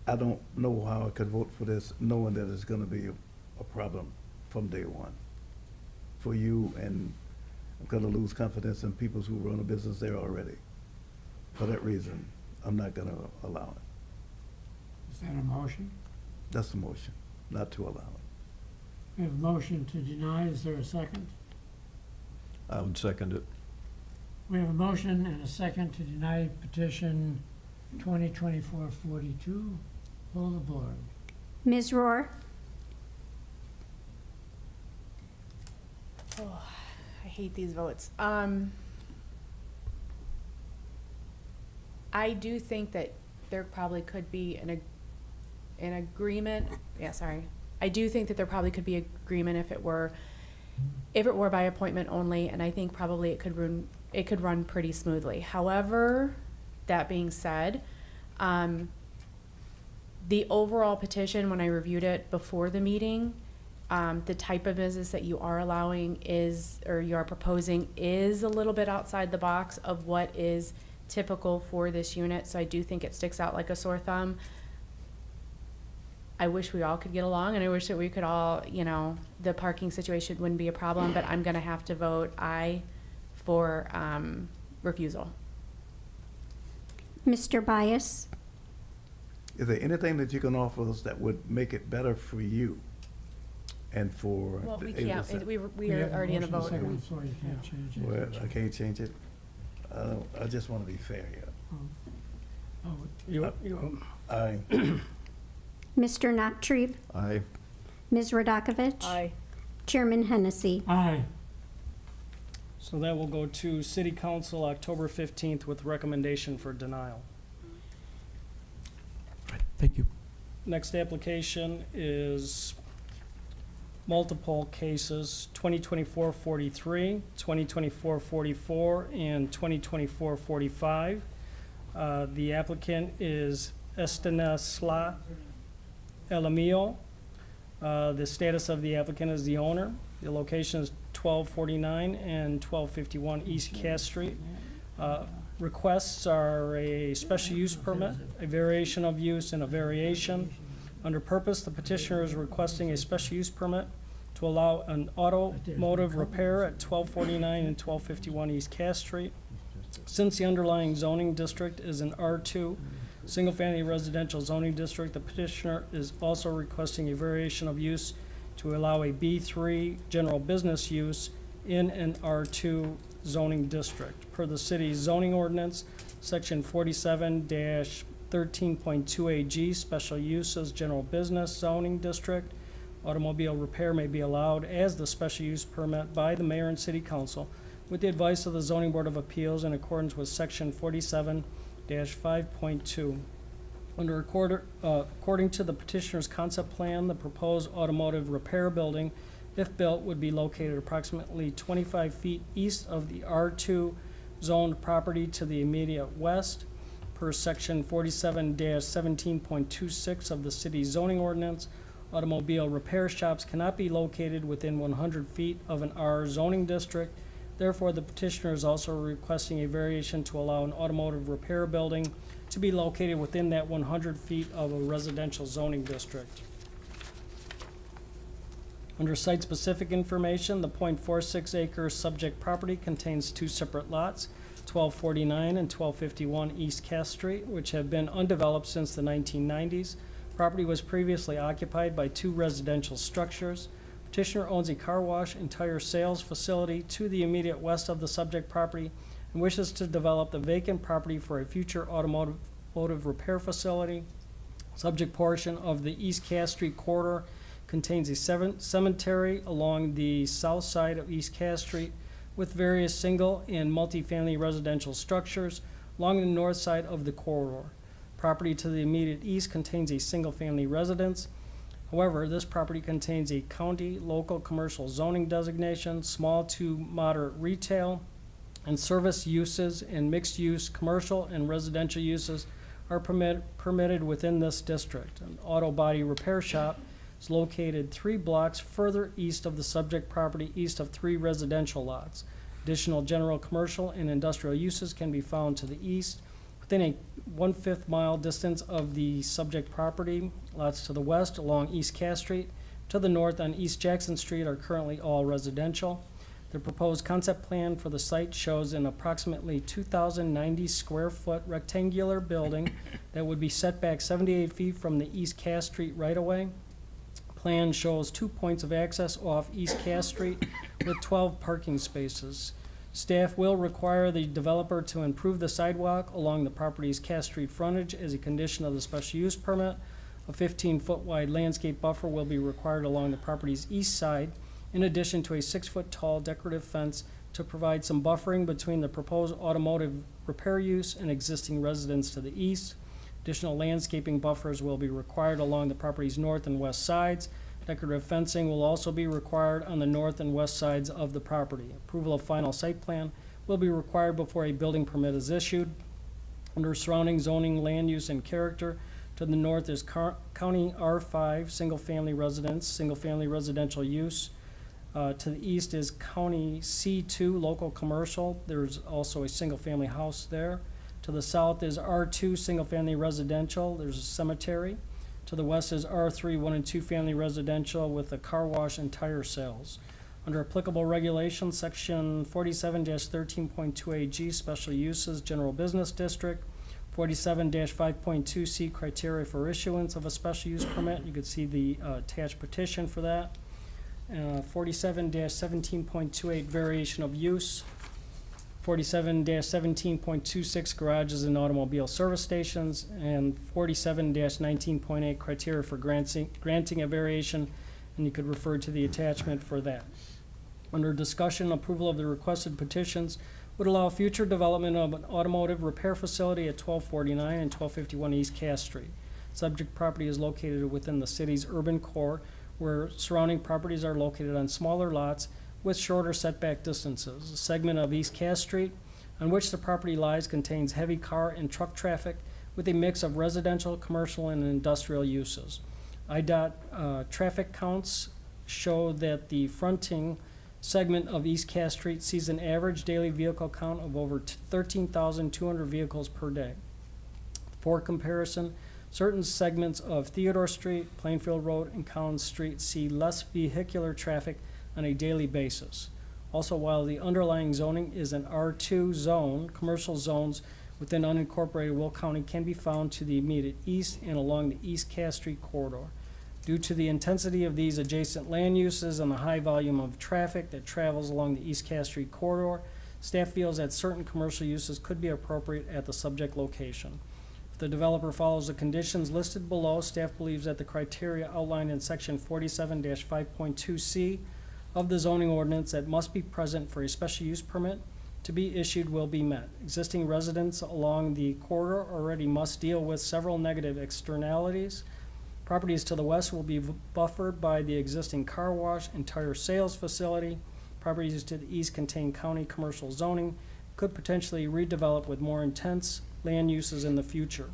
N: I don't know how I could vote for this, knowing that it's gonna be a problem from day one for you, and I'm gonna lose confidence in people who run a business there already. For that reason, I'm not gonna allow it.
C: Is that a motion?
N: That's the motion, not to allow it.
C: We have a motion to deny. Is there a second?
F: I would second it.
C: We have a motion and a second to deny petition 2024-42. Pull the board.
B: Ms. Rohr,
E: Oh, I hate these votes. I do think that there probably could be an agreement. Yeah, sorry. I do think that there probably could be agreement if it were by appointment only, and I think probably it could run pretty smoothly. However, that being said, the overall petition, when I reviewed it before the meeting, the type of business that you are allowing you are proposing is a little bit outside the box of what is typical for this unit, so I do think it sticks out like a sore thumb. I wish we all could get along, and I wish that we could all, the parking situation wouldn't be a problem, but I'm gonna have to vote aye for refusal.
B: Mr. Bias,
N: Is there anything that you can offer us that would make it better for you and for
E: Well,
N: the
E: we
N: 80%?
E: can't, we are already in a vote.
C: Second on the floor, you can't change it.
N: Well, I can't change it. I just want to be fair here. I,
B: Mr. Nachtrieb,
F: Aye.
B: Ms. Radakovich,
I: Aye.
B: Chairman Hennessy.
C: Aye.
A: So that will go to City Council October 15th with recommendation for denial.
H: Right, thank you.
A: Next application is multiple cases, 2024-43, 2024-44, and 2024-45. The applicant is Estanislao Elamio. The status of the applicant is the owner. The location is 1249 and 1251 East Cass Street. Requests are a special use permit, a variation of use, and a variation. Under purpose, the petitioner is requesting a special use permit to allow an automotive repair at 1249 and 1251 East Cass Street. Since the underlying zoning district is an R2, single-family residential zoning district, the petitioner is also requesting a variation of use to allow a B3 general business use in an R2 zoning district. Per the city's zoning ordinance, section 47-13.2AG, special uses general business zoning district, automobile repair may be allowed as the special use permit by the mayor and city council with the advice of the zoning board of appeals in accordance with section 47-5.2. According to the petitioner's concept plan, the proposed automotive repair building, if built, would be located approximately 25 feet east of the R2 zoned property to the immediate west. Per section 47-17.26 of the city's zoning ordinance, automobile repair shops cannot be located within 100 feet of an R zoning district. Therefore, the petitioner is also requesting a variation to allow an automotive repair building to be located within that 100 feet of a residential zoning district. Under site-specific information, the .46 acre subject property contains two separate lots, 1249 and 1251 East Cass Street, which have been undeveloped since the 1990s. Property was previously occupied by 2 residential structures. Petitioner owns a car wash and tire sales facility to the immediate west of the subject property and wishes to develop the vacant property for a future automotive repair facility. Subject portion of the East Cass Street corridor contains a cemetery along the south side of East Cass Street with various single and multifamily residential structures along the north side of the corridor. Property to the immediate east contains a single-family residence. However, this property contains a county local commercial zoning designation, small to moderate retail, and service uses and mixed-use commercial and residential uses are permitted within this district. An auto body repair shop is located 3 blocks further east of the subject property, east of 3 residential lots. Additional general commercial and industrial uses can be found to the east within a 1/5 mile distance of the subject property. Lots to the west along East Cass Street, to the north on East Jackson Street are currently all residential. The proposed concept plan for the site shows an approximately 2,090 square foot rectangular building that would be set back 78 feet from the East Cass Street right-of-way. Plan shows 2 points of access off East Cass Street with 12 parking spaces. Staff will require the developer to improve the sidewalk along the property's Cass Street frontage as a condition of the special use permit. A 15-foot wide landscape buffer will be required along the property's east side, in addition to a 6-foot tall decorative fence to provide some buffering between the proposed automotive repair use and existing residents to the east. Additional landscaping buffers will be required along the property's north and west sides. Decorative fencing will also be required on the north and west sides of the property. Approval of final site plan will be required before a building permit is issued. Under surrounding zoning, land use, and character, to the north is County R5, single-family residence, single-family residential use. To the east is County C2, local commercial. There's also a single-family house there. To the south is R2, single-family residential. There's a cemetery. To the west is R3, 1 and 2 family residential with a car wash and tire sales. Under applicable regulations, section 47-13.2AG, special uses, general business district, 47-5.2C, criteria for issuance of a special use permit. You could see the attached petition for that. 47-17.28, variation of use. 47-17.26, garages and automobile service stations, and 47-19.8, criteria for granting a variation, and you could refer to the attachment for that. Under discussion, approval of the requested petitions would allow future development of an automotive repair facility at 1249 and 1251 East Cass Street. Subject property is located within the city's urban core, where surrounding properties are located on smaller lots with shorter setback distances. A segment of East Cass Street on which the property lies contains heavy car and truck traffic with a mix of residential, commercial, and industrial uses. IDOT traffic counts show that the fronting segment of East Cass Street sees an average daily vehicle count of over 13,200 vehicles per day. For comparison, certain segments of Theodore Street, Plainfield Road, and Collins Street see less vehicular traffic on a daily basis. Also, while the underlying zoning is an R2 zone, commercial zones within unincorporated Will County can be found to the immediate east and along the East Cass Street corridor. Due to the intensity of these adjacent land uses and the high volume of traffic that travels along the East Cass Street corridor, staff feels that certain commercial uses could be appropriate at the subject location. If the developer follows the conditions listed below, staff believes that the criteria outlined in section 47-5.2C of the zoning ordinance that must be present for a special use permit to be issued will be met. Existing residents along the corridor already must deal with several negative externalities. Properties to the west will be buffered by the existing car wash and tire sales facility. Properties to the east contain county commercial zoning, could potentially redevelop with more intense land uses in the future.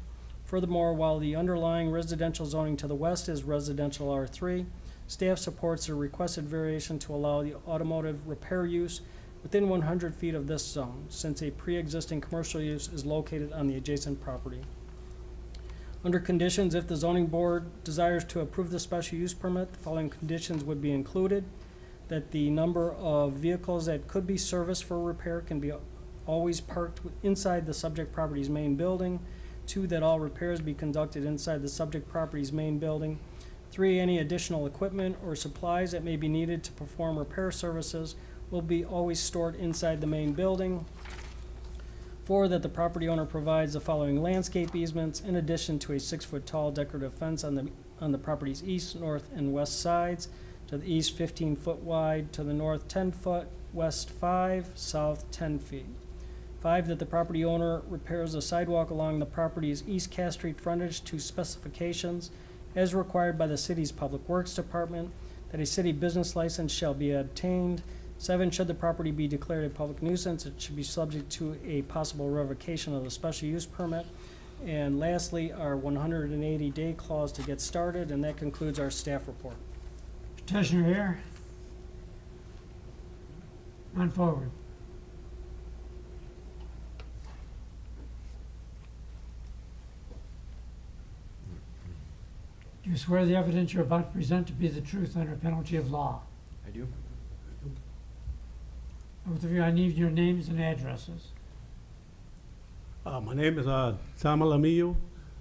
A: Furthermore, while the underlying residential zoning to the west is residential R3, staff supports a requested variation to allow the automotive repair use within 100 feet of this zone, since a pre-existing commercial use is located on the adjacent property. Under conditions, if the zoning board desires to approve the special use permit, the following conditions would be included: that the number of vehicles that could be serviced for repair can be always parked inside the subject property's main building, 2, that all repairs be conducted inside the subject property's main building. 3, any additional equipment or supplies that may be needed to perform repair services will be always stored inside the main building. 4, that the property owner provides the following landscape easements in addition to a 6-foot tall decorative fence on the property's east, north, and west sides. To the east, 15-foot wide, to the north, 10-foot, west 5, south 10 feet. 5, that the property owner repairs the sidewalk along the property's East Cass Street frontage to specifications as required by the city's Public Works Department, that a city business license shall be obtained. 7, should the property be declared a public nuisance, it should be subject to a possible revocation of the special use permit. And lastly, our 180-day clause to get started, and that concludes our staff report.
C: Petitioner here. Run forward. Do you swear the evidence you're about to present to be the truth under penalty of law?
D: I do.
C: Both of you, I need your names and addresses.
O: My name is Samuel Amillo,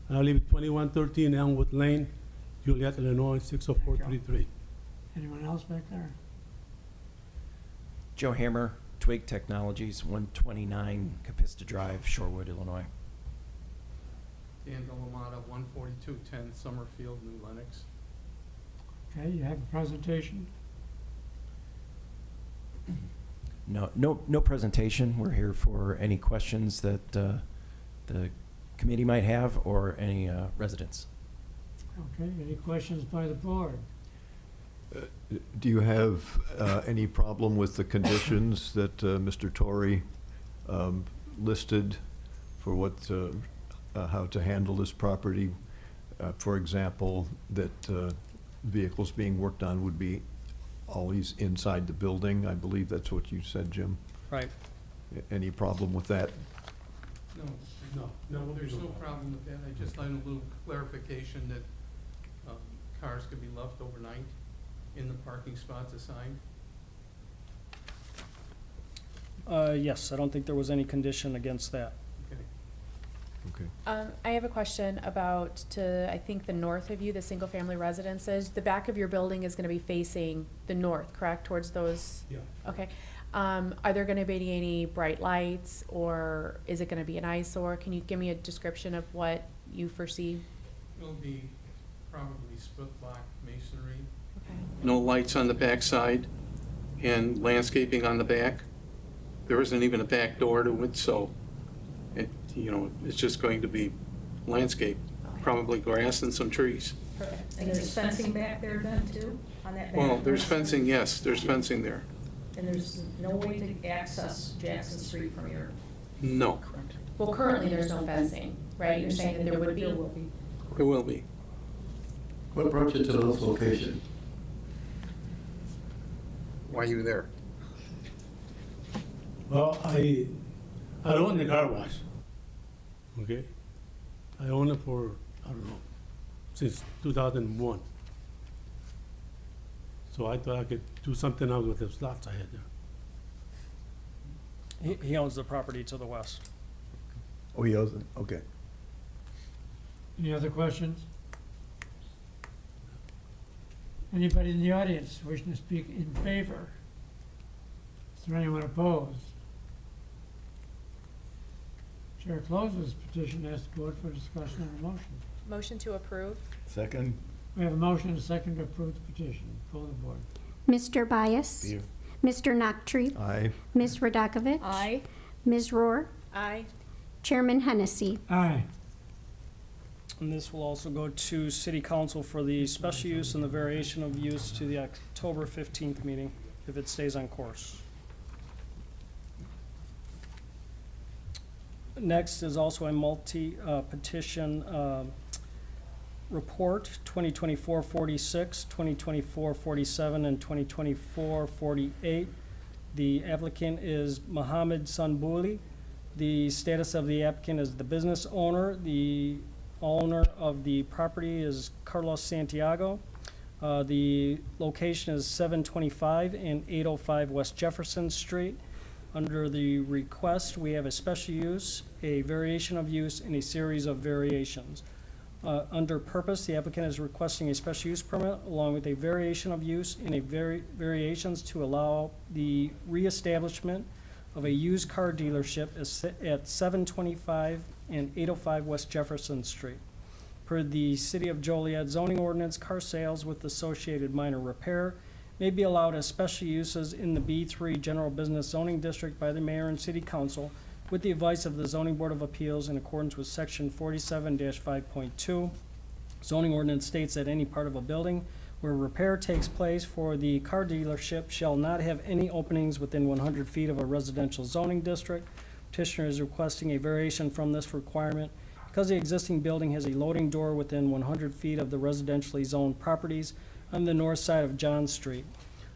O: and I live at 2113 Elmwood Lane, Joliet, Illinois, 60433.
C: Anyone else back there?
P: Joe Hammer, Twig Technologies, 129 Capista Drive, Shorewood, Illinois.
Q: Dan Delamata, 14210 Summerfield, New Lenox.
C: Okay, you have a presentation?
P: No presentation. We're here for any questions that the committee might have or any residents.
C: Okay, any questions by the board?
F: Do you have any problem with the conditions that Mr. Torrey listed for what, how to handle this property? For example, that vehicles being worked on would be always inside the building. I believe that's what you said, Jim.
A: Right.
F: Any problem with that?
Q: No, there's no problem with that. I just like a little clarification that cars could be left overnight in the parking spots assigned.
A: Yes, I don't think there was any condition against that.
F: Okay.
E: I have a question about I think the north of you, the single-family residences. The back of your building is gonna be facing the north, correct, towards those?
O: Yeah.
E: Okay. Are there gonna be any bright lights, or is it gonna be an eyesore? Can you give me a description of what you foresee?
Q: It'll be probably split block masonry.
E: Okay.
Q: No lights on the back side and landscaping on the back. There isn't even a back door to it, so it's just going to be landscape, probably grass and some trees.
I: Perfect. And there's fencing back there then too, on that back?
Q: Well, there's fencing, yes, there's fencing there.
I: And there's no way to access Jackson Street from your?
Q: No,
E: Well, currently, there's no fencing, right? You're saying that there would be?
I: There will be.
Q: it will be.
N: What brought you to those locations?
Q: Why are you there?
O: Well, I own the car wash. Okay? I own it for, I don't know, since 2001. So I thought I could do something else with the slots I had there.
A: He owns the property to the west.
N: Oh, he owns it, okay.
C: Any other questions? Anybody in the audience wishing to speak in favor? Is there anyone opposed? Chair closes petition, asks the board for discussion on the motion.
E: Motion to approve?
N: Second?
C: We have a motion and a second to approve the petition. Call the board.
B: Mr. Bias?
N: Here.
B: Mr. Noctree?
F: Aye.
B: Ms. Radakovich?
I: Aye.
B: Ms. Rohr?
E: Aye.
B: Chairman Hennessy.
C: Aye.
A: And this will also go to City Council for the special use and the variation of use to the October 15th meeting, if it stays on course. Next is also a multi-petition report, 2024-46, 2024-47, and 2024-48. The applicant is Mohammed Sanbuli. The status of the applicant is the business owner. The owner of the property is Carlos Santiago. The location is 725 and 805 West Jefferson Street. Under the request, we have a special use, a variation of use, and a series of variations. Under purpose, the applicant is requesting a special use permit along with a variation of use and variations to allow the reestablishment of a used car dealership at 725 and 805 West Jefferson Street. Per the City of Joliet zoning ordinance, car sales with associated minor repair may be allowed as special uses in the B3 General Business Zoning District by the Mayor and City Council with the advice of the Zoning Board of Appeals in accordance with Section 47-5.2. Zoning ordinance states that any part of a building where repair takes place for the car dealership shall not have any openings within 100 feet of a residential zoning district. Petitioner is requesting a variation from this requirement because the existing building has a loading door within 100 feet of the residentially zoned properties on the north side of John Street.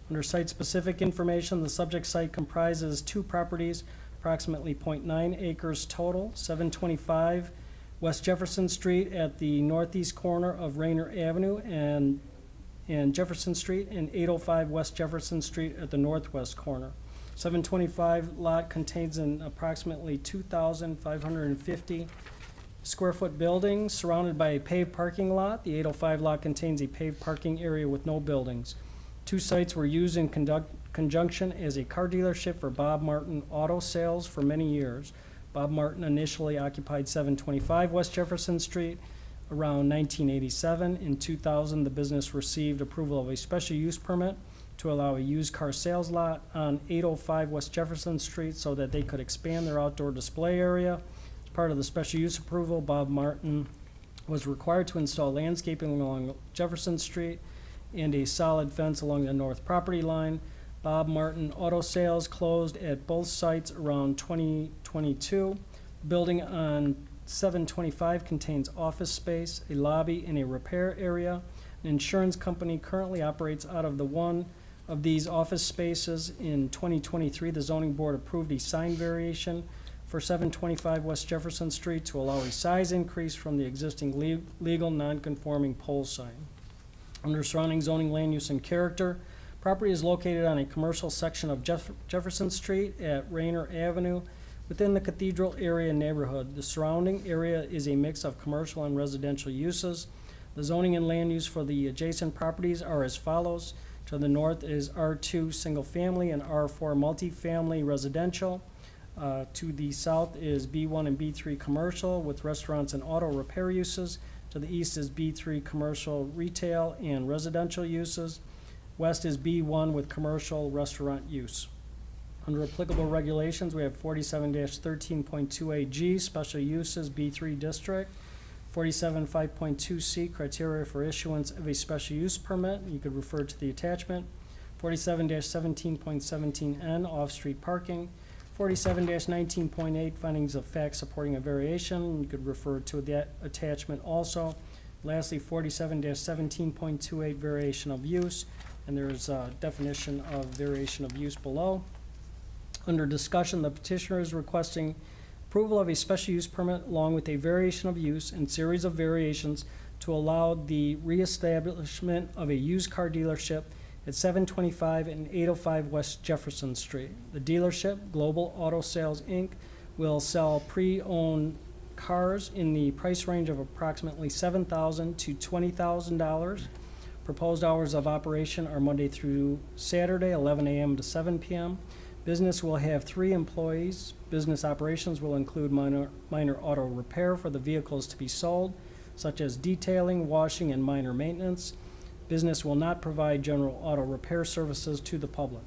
A: Under site-specific information, the subject site comprises 2 properties, approximately 0.9 acres total, 725 West Jefferson Street at the northeast corner of Rayner Avenue and Jefferson Street, and 805 West Jefferson Street at the northwest corner. 725 lot contains an approximately 2,550 square foot building surrounded by a paved parking lot. The 805 lot contains a paved parking area with no buildings. 2 sites were used in conjunction as a car dealership for Bob Martin Auto Sales for many years. Bob Martin initially occupied 725 West Jefferson Street around 1987. In 2000, the business received approval of a special use permit to allow a used car sales lot on 805 West Jefferson Street so that they could expand their outdoor display area. As part of the special use approval, Bob Martin was required to install landscaping along Jefferson Street and a solid fence along the north property line. Bob Martin Auto Sales closed at both sites around 2022. The building on 725 contains office space, a lobby, and a repair area. An insurance company currently operates out of the one of these office spaces. In 2023, the zoning board approved a sign variation for 725 West Jefferson Street to allow a size increase from the existing legal non-conforming pole sign. Under surrounding zoning, land use, and character, property is located on a commercial section of Jefferson Street at Rayner Avenue within the Cathedral area neighborhood. The surrounding area is a mix of commercial and residential uses. The zoning and land use for the adjacent properties are as follows. To the north is R2 single family and R4 multifamily residential. To the south is B1 and B3 commercial with restaurants and auto repair uses. To the east is B3 commercial retail and residential uses. West is B1 with commercial restaurant use. Under applicable regulations, we have 47-13.2AG, special uses, B3 district. 47.5.2C, criteria for issuance of a special use permit. You could refer to the attachment. 47-17.17N, off-street parking. 47-19.8, findings of fact supporting a variation. You could refer to that attachment also. Lastly, 47-17.28, variation of use. And there's a definition of variation of use below. Under discussion, the petitioner is requesting approval of a special use permit along with a variation of use and series of variations to allow the reestablishment of a used car dealership at 725 and 805 West Jefferson Street. The dealership, Global Auto Sales, Inc., will sell pre-owned cars in the price range of approximately $7,000 to $20,000. Proposed hours of operation are Monday through Saturday, 11 a.m. to 7 p.m. Business will have 3 employees. Business operations will include minor auto repair for the vehicles to be sold, such as detailing, washing, and minor maintenance. Business will not provide general auto repair services to the public.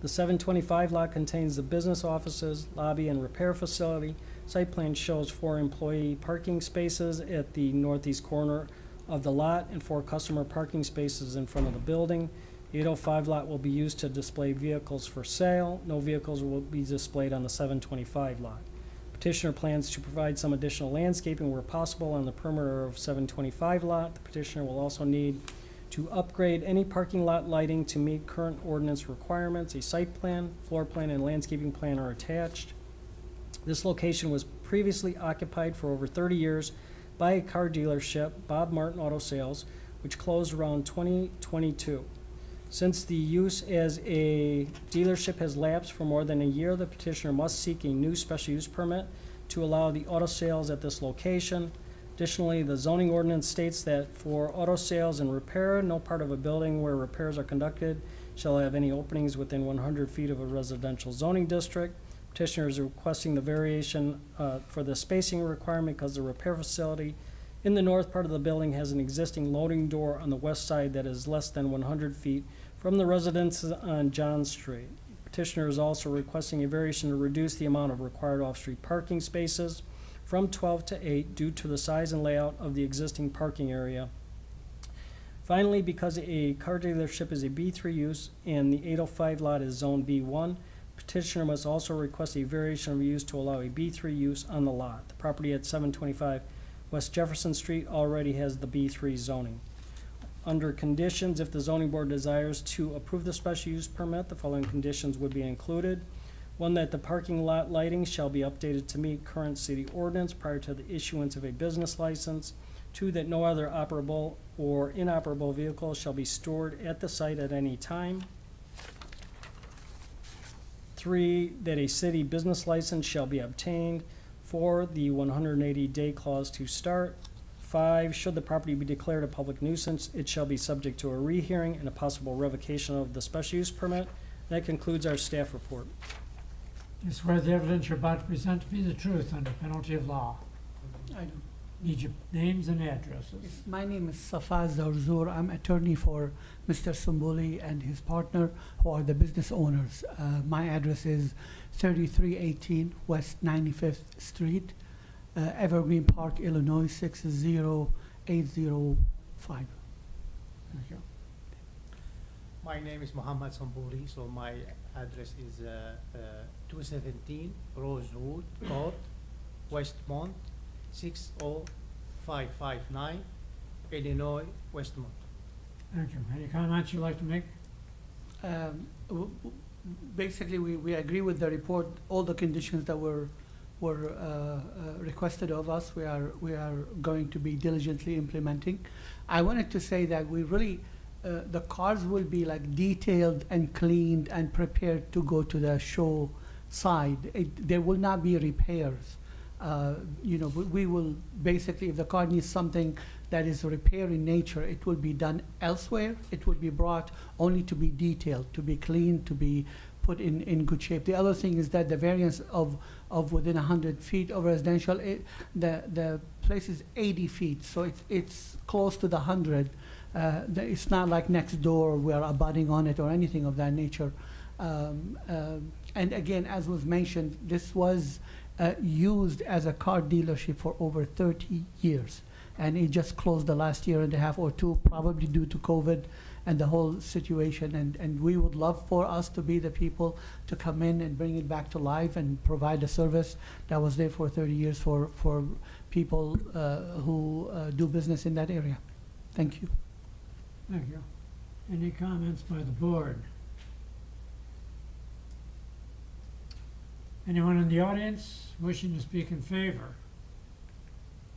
A: The 725 lot contains the business offices, lobby, and repair facility. Site plan shows 4 employee parking spaces at the northeast corner of the lot and 4 customer parking spaces in front of the building. The 805 lot will be used to display vehicles for sale. No vehicles will be displayed on the 725 lot. Petitioner plans to provide some additional landscaping where possible on the perimeter of 725 lot. The petitioner will also need to upgrade any parking lot lighting to meet current ordinance requirements. A site plan, floor plan, and landscaping plan are attached. This location was previously occupied for over 30 years by a car dealership, Bob Martin Auto Sales, which closed around 2022. Since the use as a dealership has lapsed for more than a year, the petitioner must seek a new special use permit to allow the auto sales at this location. Additionally, the zoning ordinance states that for auto sales and repair, no part of a building where repairs are conducted shall have any openings within 100 feet of a residential zoning district. Petitioner is requesting the variation for the spacing requirement because the repair facility in the north part of the building has an existing loading door on the west side that is less than 100 feet from the residences on John Street. Petitioner is also requesting a variation to reduce the amount of required off-street parking spaces from 12 to 8 due to the size and layout of the existing parking area. Finally, because a car dealership is a B3 use and the 805 lot is Zone B1, petitioner must also request a variation of use to allow a B3 use on the lot. The property at 725 West Jefferson Street already has the B3 zoning. Under conditions, if the zoning board desires to approve the special use permit, the following conditions would be included. One, that the parking lot lighting shall be updated to meet current city ordinance prior to the issuance of a business license. Two, that no other operable or inoperable vehicles shall be stored at the site at any time. Three, that a city business license shall be obtained. Four, the 180-day clause to start. 5, should the property be declared a public nuisance, it shall be subject to a rehearing and a possible revocation of the special use permit. That concludes our staff report.
C: You swear the evidence you're about to present to be the truth under penalty of law.
R: I do.
C: Need your names and addresses.
R: Yes, my name is Safaz Zarzour. I'm attorney for Mr. Sumbuli and his partner, who are the business owners. My address is 3318 West 95th Street, Evergreen Park, Illinois 60805.
C: Thank you.
S: My name is Muhammad Samburi, so my address is 217 Rosewood Court, Westmont 60559, Illinois, Westmont.
C: Thank you. Any comments you'd like to make?
R: Basically, we agree with the report, all the conditions that were requested of us. We are going to be diligently implementing. I wanted to say that we really, the cars will be like detailed and cleaned and prepared to go to the show side. There will not be repairs. You know, we will basically, if the car needs something that is repair in nature, it will be done elsewhere. It will be brought only to be detailed, to be cleaned, to be put in good shape. The other thing is that the variance of within 100 feet of residential, the place is 80 feet, so it's close to the 100. It's not like next door, we are abutting on it or anything of that nature. And again, as was mentioned, this was used as a car dealership for over 30 years. And it just closed the last year and a half or two, probably due to COVID and the whole situation. And we would love for us to be the people to come in and bring it back to life and provide a service that was there for 30 years for people who do business in that area. Thank you.
C: Thank you. Any comments by the board? Anyone in the audience wishing to speak in favor?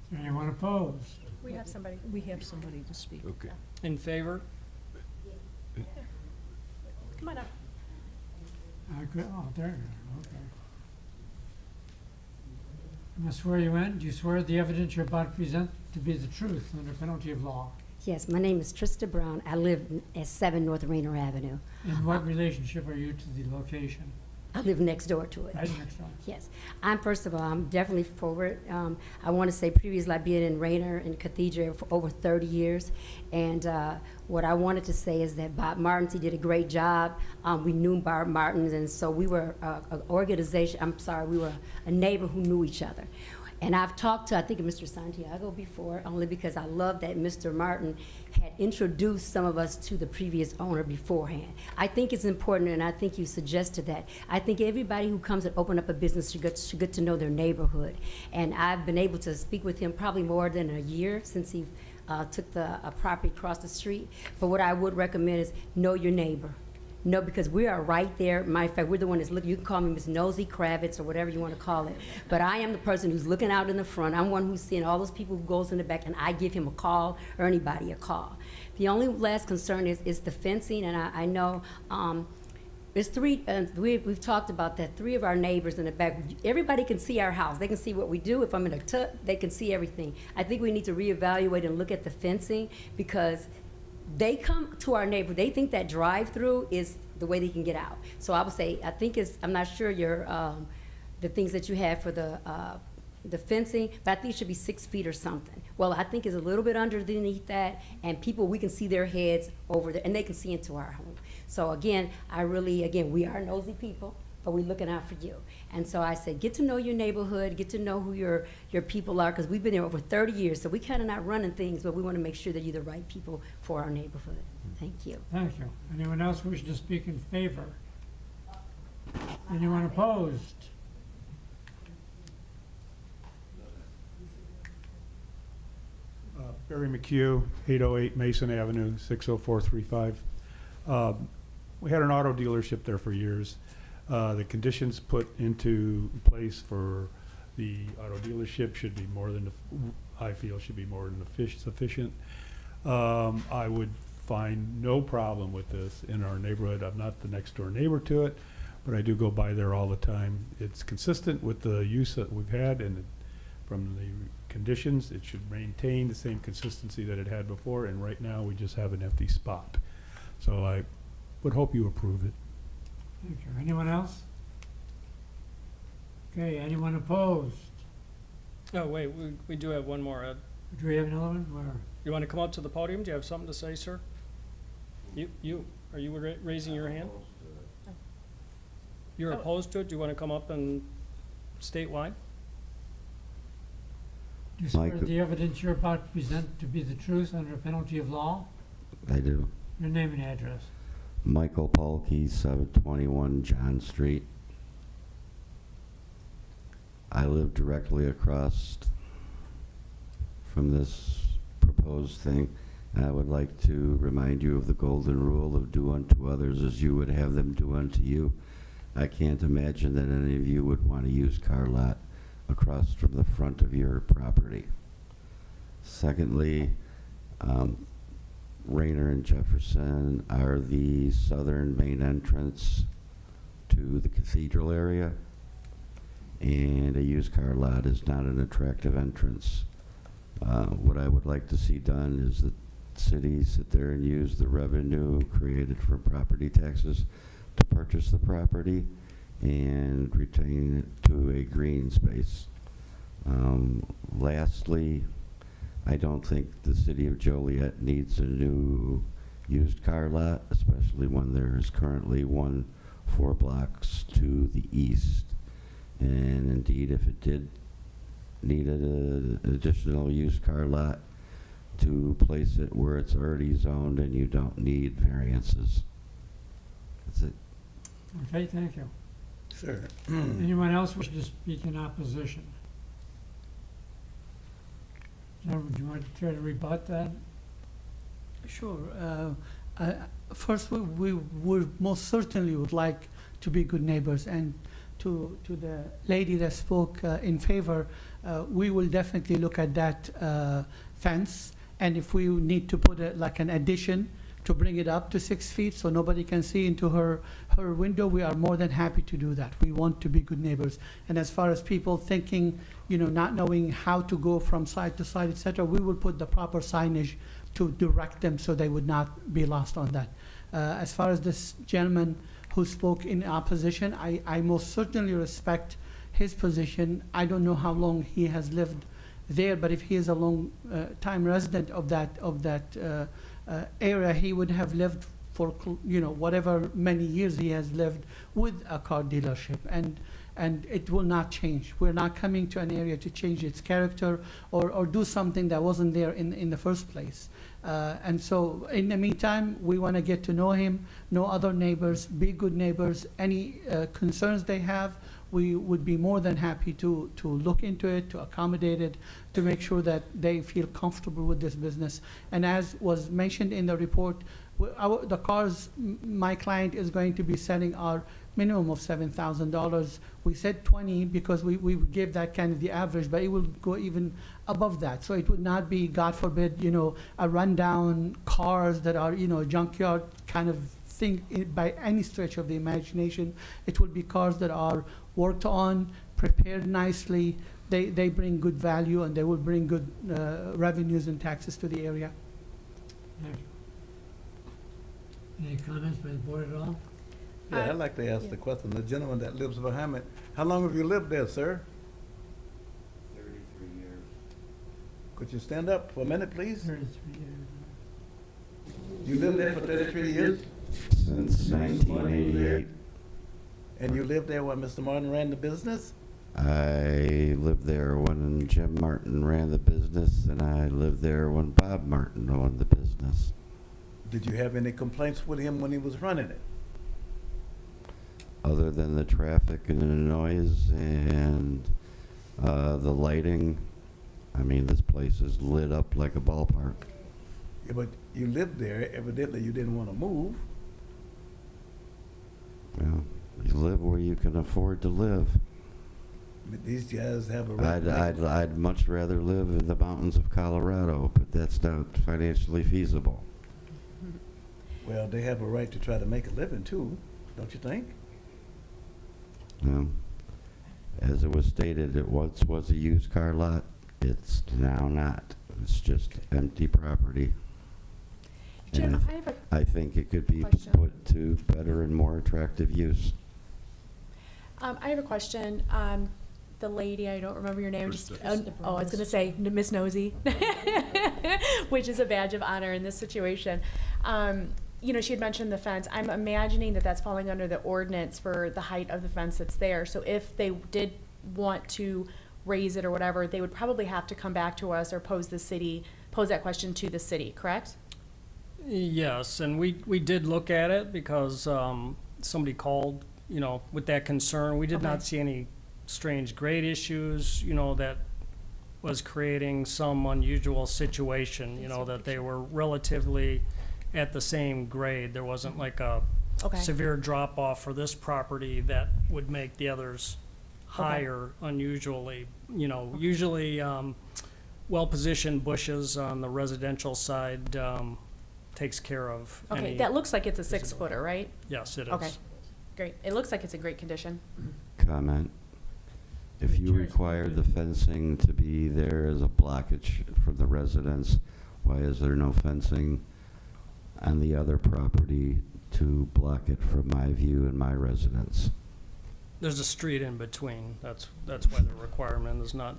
C: Is there anyone opposed?
E: We have somebody.
I: We have somebody to speak.
F: Okay.
A: In favor?
E: Come on up.
C: Oh, there you are, okay. I'm gonna swear you in. Do you swear the evidence you're about to present to be the truth under penalty of law?
T: Yes, my name is Trista Brown. I live at 7 North Rainer Avenue.
C: In what relationship are you to the location?
T: I live next door to it.
C: Right next door.
T: Yes. First of all, I'm definitely forward. I want to say previously I've been in Rainer and Cathedral for over 30 years. And what I wanted to say is that Bob Martins, he did a great job. We knew Bob Martins, and so we were an organization, we were a neighbor who knew each other. And I've talked to, I think, Mr. Santiago before, only because I love that Mr. Martin had introduced some of us to the previous owner beforehand. I think it's important, and I think you suggested that. I think everybody who comes and open up a business should get to know their neighborhood. And I've been able to speak with him probably more than a year since he took the property across the street. But what I would recommend is know your neighbor. No, because we are right there. Matter of fact, we're the one that's looking. You can call me Miss Nosy Kravitz or whatever you want to call it. But I am the person who's looking out in the front. I'm one who's seeing all those people who goes in the back, and I give him a call or anybody a call. The only last concern is the fencing, and I know there's three, we've talked about that, 3 of our neighbors in the back. Everybody can see our house. They can see what we do. If I'm in a tub, they can see everything. I think we need to reevaluate and look at the fencing, because they come to our neighbor, they think that drive-through is the way they can get out. So I would say, I think I'm not sure the things that you have for the fencing, but I think it should be 6 feet or something. Well, I think it's a little bit underneath that, and we can see their heads over there, and they can see into our home. So again, we are nosy people, but we're looking out for you. And so I said, get to know your neighborhood, get to know who your people are, because we've been there over 30 years, so we kind of not running things, but we want to make sure that you're the right people for our neighborhood. Thank you.
C: Thank you. Anyone else wishing to speak in favor? Anyone opposed?
U: Barry McHugh, 808 Mason Avenue, 60435. We had an auto dealership there for years. The conditions put into place for the auto dealership should be more than, I feel, should be more than sufficient. I would find no problem with this in our neighborhood. I'm not the next door neighbor to it, but I do go by there all the time. It's consistent with the use that we've had, and from the conditions, it should maintain the same consistency that it had before, and right now we just have an empty spot. So I would hope you approve it.
C: Thank you. Anyone else? Okay, anyone opposed?
A: Oh, wait, we do have one more, Ed.
C: Do we have another one? Or?
A: You want to come up to the podium? Do you have something to say, sir? Are you raising your hand? You're opposed to it? Do you want to come up and state why?
C: Do you swear the evidence you're about to present to be the truth under penalty of law?
V: I do.
C: Your name and address.
V: Michael Polkey, 721 John Street. I live directly across from this proposed thing. I would like to remind you of the golden rule of do unto others as you would have them do unto you. I can't imagine that any of you would want a used car lot across from the front of your property. Secondly, Rayner and Jefferson are the southern main entrance to the cathedral area, and a used car lot is not an attractive entrance. What I would like to see done is that cities sit there and use the revenue created from property taxes to purchase the property and retain it to a green space. Lastly, I don't think the city of Joliet needs a new used car lot, especially when there is currently one 4 blocks to the east. And indeed, if it did need an additional used car lot, to place it where it's already zoned and you don't need variances. That's it.
C: Okay, thank you.
N: Sure.
C: Anyone else wish to speak in opposition? Gentlemen, do you want to try to rebut that?
R: Sure. First, we most certainly would like to be good neighbors, and to the lady that spoke in favor, we will definitely look at that fence, and if we need to put like an addition to bring it up to 6 feet so nobody can see into her window, we are more than happy to do that. We want to be good neighbors. And as far as people thinking, not knowing how to go from side to side, etc., we will put the proper signage to direct them so they would not be lost on that. As far as this gentleman who spoke in opposition, I most certainly respect his position. I don't know how long he has lived there, but if he is a long time resident of that area, he would have lived for whatever many years he has lived with a car dealership, and it will not change. We're not coming to an area to change its character or do something that wasn't there in the first place. And so in the meantime, we want to get to know him, know other neighbors, be good neighbors. Any concerns they have, we would be more than happy to look into it, to accommodate it, to make sure that they feel comfortable with this business. And as was mentioned in the report, the cars, my client is going to be selling are minimum of $7,000. We said 20 because we gave that kind of the average, but it will go even above that. So it would not be, God forbid, a rundown cars that are, junkyard kind of thing by any stretch of the imagination. It will be cars that are worked on, prepared nicely. They bring good value and they will bring good revenues and taxes to the area.
C: Thank you. Any comments by the board at all?
N: Yeah, I'd like to ask the question, the gentleman that lives behind me, how long have you lived there, sir?
V: 33 years.
N: Could you stand up for a minute, please?
C: 33 years.
N: You lived there for 33 years?
V: Since 1988.
N: And you lived there when Mr. Martin ran the business?
V: I lived there when Jim Martin ran the business, and I lived there when Bob Martin owned the business.
N: Did you have any complaints with him when he was running it?
V: Other than the traffic and the noise and the lighting, I mean, this place is lit up like a ballpark.
N: Yeah, but you lived there, evidently you didn't want to move.
V: Well, you live where you can afford to live.
N: But these guys have a right.
V: I'd much rather live in the mountains of Colorado, but that's not financially feasible.
N: Well, they have a right to try to make a living too, don't you think?
V: As it was stated, it once was a used car lot. It's now not. It's just empty property.
E: Jim,
V: And
E: I have a
V: I think it could be
E: question.
V: put to better and more attractive use.
E: I have a question. The lady, I don't remember your name. Just,
T: Krista.
E: I was going to say Miss Nosy, which is a badge of honor in this situation. She had mentioned the fence. I'm imagining that that's falling under the ordinance for the height of the fence that's there. So if they did want to raise it or whatever, they would probably have to come back to us or pose that question to the city, correct?
A: Yes, and we did look at it because somebody called, with that concern. We did not see any strange grade issues, that was creating some unusual situation, that they were relatively at the same grade. There wasn't like a severe drop off for this property that would make the others higher unusually. Usually well-positioned bushes on the residential side takes care of any.
E: That looks like it's a 6-footer, right?
A: Yes, it is.
E: Okay, great. It looks like it's in great condition.
V: Comment. If you require the fencing to be there as a blockage for the residents, why is there no fencing on the other property to block it from my view and my residence?
A: There's a street in between. That's why the requirement is not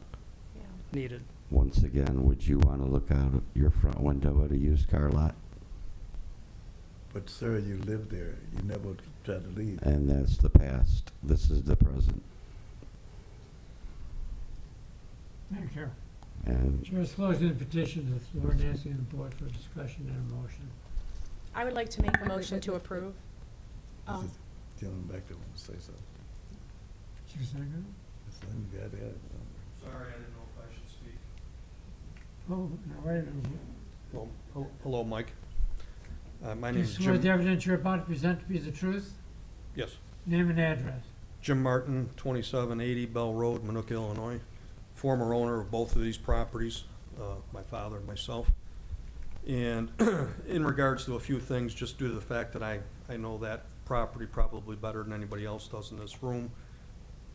A: needed.
V: Once again, would you want to look out of your front window at a used car lot?
N: But sir, you lived there. You never tried to leave.
V: And that's the past. This is the present.
C: Thank you.
V: And
C: Chair is closing the petition to the floor and asking the board for discussion and a motion.
E: I would like to make a motion to approve.
N: This is gentleman back there wants to say something.
C: Chief Secretary?
N: You got that.
G: Sorry, I didn't know if I should speak.
C: Oh, now wait a minute.
G: Well, hello, Mike. My
C: Do
G: name
C: you
G: is
C: swear the
G: Jim.
C: evidence you're about to present to be the truth?
G: Yes.
C: Name and address.
G: Jim Martin, 2780 Bell Road, Minooka, Illinois. Former owner of both of these properties, my father and myself. And in regards to a few things, just due to the fact that I know that property probably better than anybody else does in this room,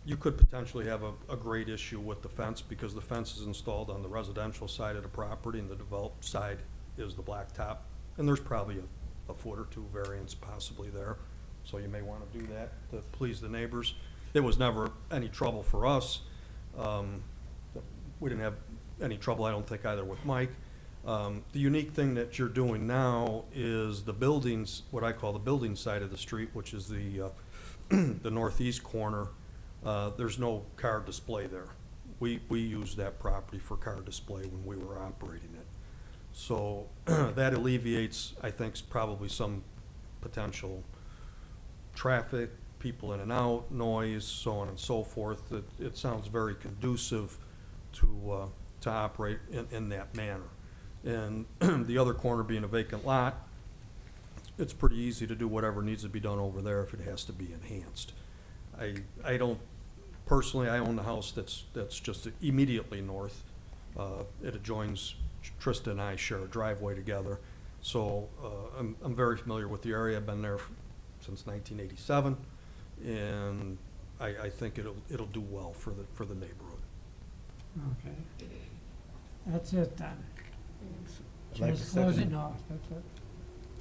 G: you could potentially have a grade issue with the fence because the fence is installed on the residential side of the property and the developed side is the blacktop. And there's probably a foot or two variance possibly there. So you may want to do that to please the neighbors. It was never any trouble for us. We didn't have any trouble, I don't think, either with Mike. The unique thing that you're doing now is the buildings, what I call the building side of the street, which is the the northeast corner. There's no car display there. We used that property for car display when we were operating it. So that alleviates, I think, probably some potential traffic, people in and out, noise, so on and so forth. It sounds very conducive to operate in that manner. And the other corner being a vacant lot, it's pretty easy to do whatever needs to be done over there if it has to be enhanced. I don't, personally, I own the house that's just immediately north. It adjoins, Trista and I share a driveway together. So I'm very familiar with the area. I've been there since 1987, and I think it'll do well for the neighborhood.
C: Okay. That's it then.
N: I'd like to
C: Chair's
N: second
C: closing,
N: it.
C: no, that's it.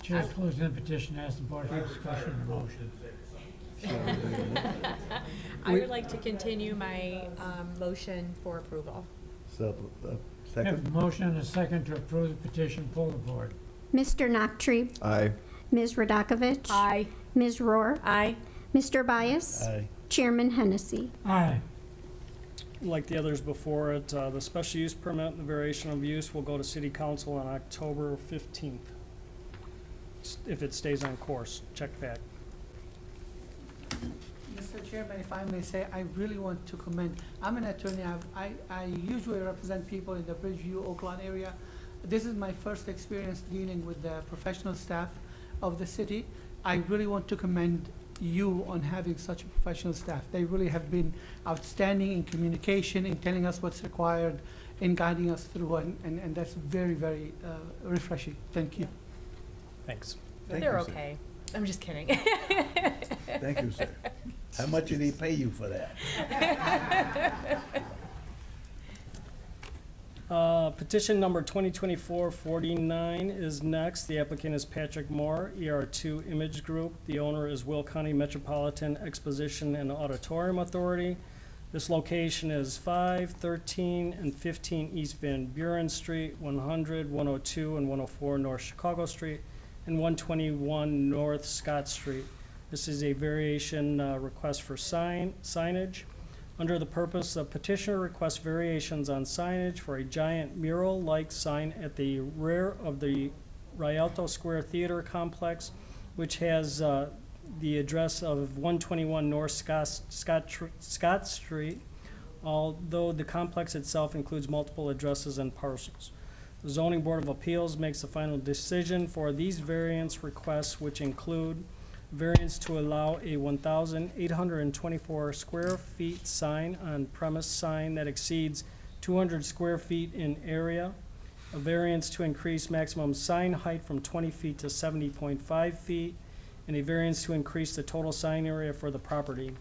C: Chair's closing the petition, ask the board for discussion of the motion.
E: I would like to continue my motion for approval.
N: So,
C: We have
N: second?
C: a motion and a second to approve the petition, pull the board.
B: Mr. Noctree.
F: Aye.
B: Ms. Radakovich.
E: Aye.
B: Ms. Rohr.
E: Aye.
B: Mr. Bias.
N: Aye.
B: Chairman Hennessy.
C: Aye.
A: Like the others before it, the special use permit and the variation of use will go to city council on October 15th. If it stays on course, check back.
R: Mr. Chairman, if I may say, I really want to commend, I'm an attorney, I usually represent people in the Bridgeview, Oakland area. This is my first experience dealing with the professional staff of the city. I really want to commend you on having such a professional staff. They really have been outstanding in communication, in telling us what's required, in guiding us through, and that's very, very refreshing. Thank you.
A: Thanks.
N: Thank
E: They're
N: you, sir.
E: okay. I'm just kidding.
N: Thank you, sir. How much did he pay you for that?
A: Petition number 2024-49 is next. The applicant is Patrick Moore, ER2 Image Group. The owner is Will County Metropolitan Exposition and Auditorium Authority. This location is 5, 13, and 15 East Van Buren Street, 100, 102, and 104 North Chicago Street, and 121 North Scott Street. This is a variation request for signage. Under the purpose, the petitioner requests variations on signage for a giant mural-like sign at the rear of the Rialto Square Theater Complex, which has the address of 121 North Scott Street, although the complex itself includes multiple addresses and parcels. The Zoning Board of Appeals makes the final decision for these variance requests, which include variance to allow a 1,824 square feet sign on premise sign that exceeds 200 square feet in area, a variance to increase maximum sign height from 20 feet to 70.5 feet, and a variance to increase the total sign area for the property.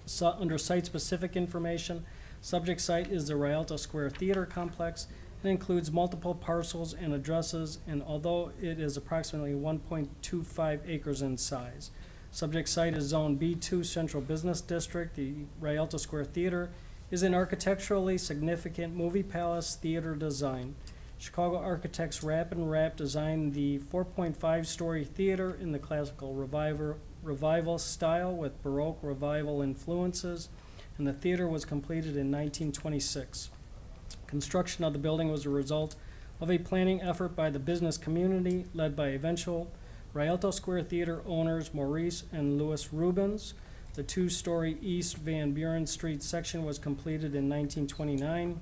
A: So, under site-specific information, subject site is the Rialto Square Theater Complex. It includes multiple parcels and addresses, and although it is approximately 1.25 acres in size. Subject site is Zone B2 Central Business District. The Rialto Square Theater is an architecturally significant movie palace theater design. Chicago architects Rapp and Rapp designed the 4.5-story theater in the classical revival style with Baroque revival influences, and the theater was completed in 1926. Construction of the building was a result of a planning effort by the business community led by eventual Rialto Square Theater owners Maurice and Louis Rubens. The 2-story East Van Buren Street section was completed in 1929.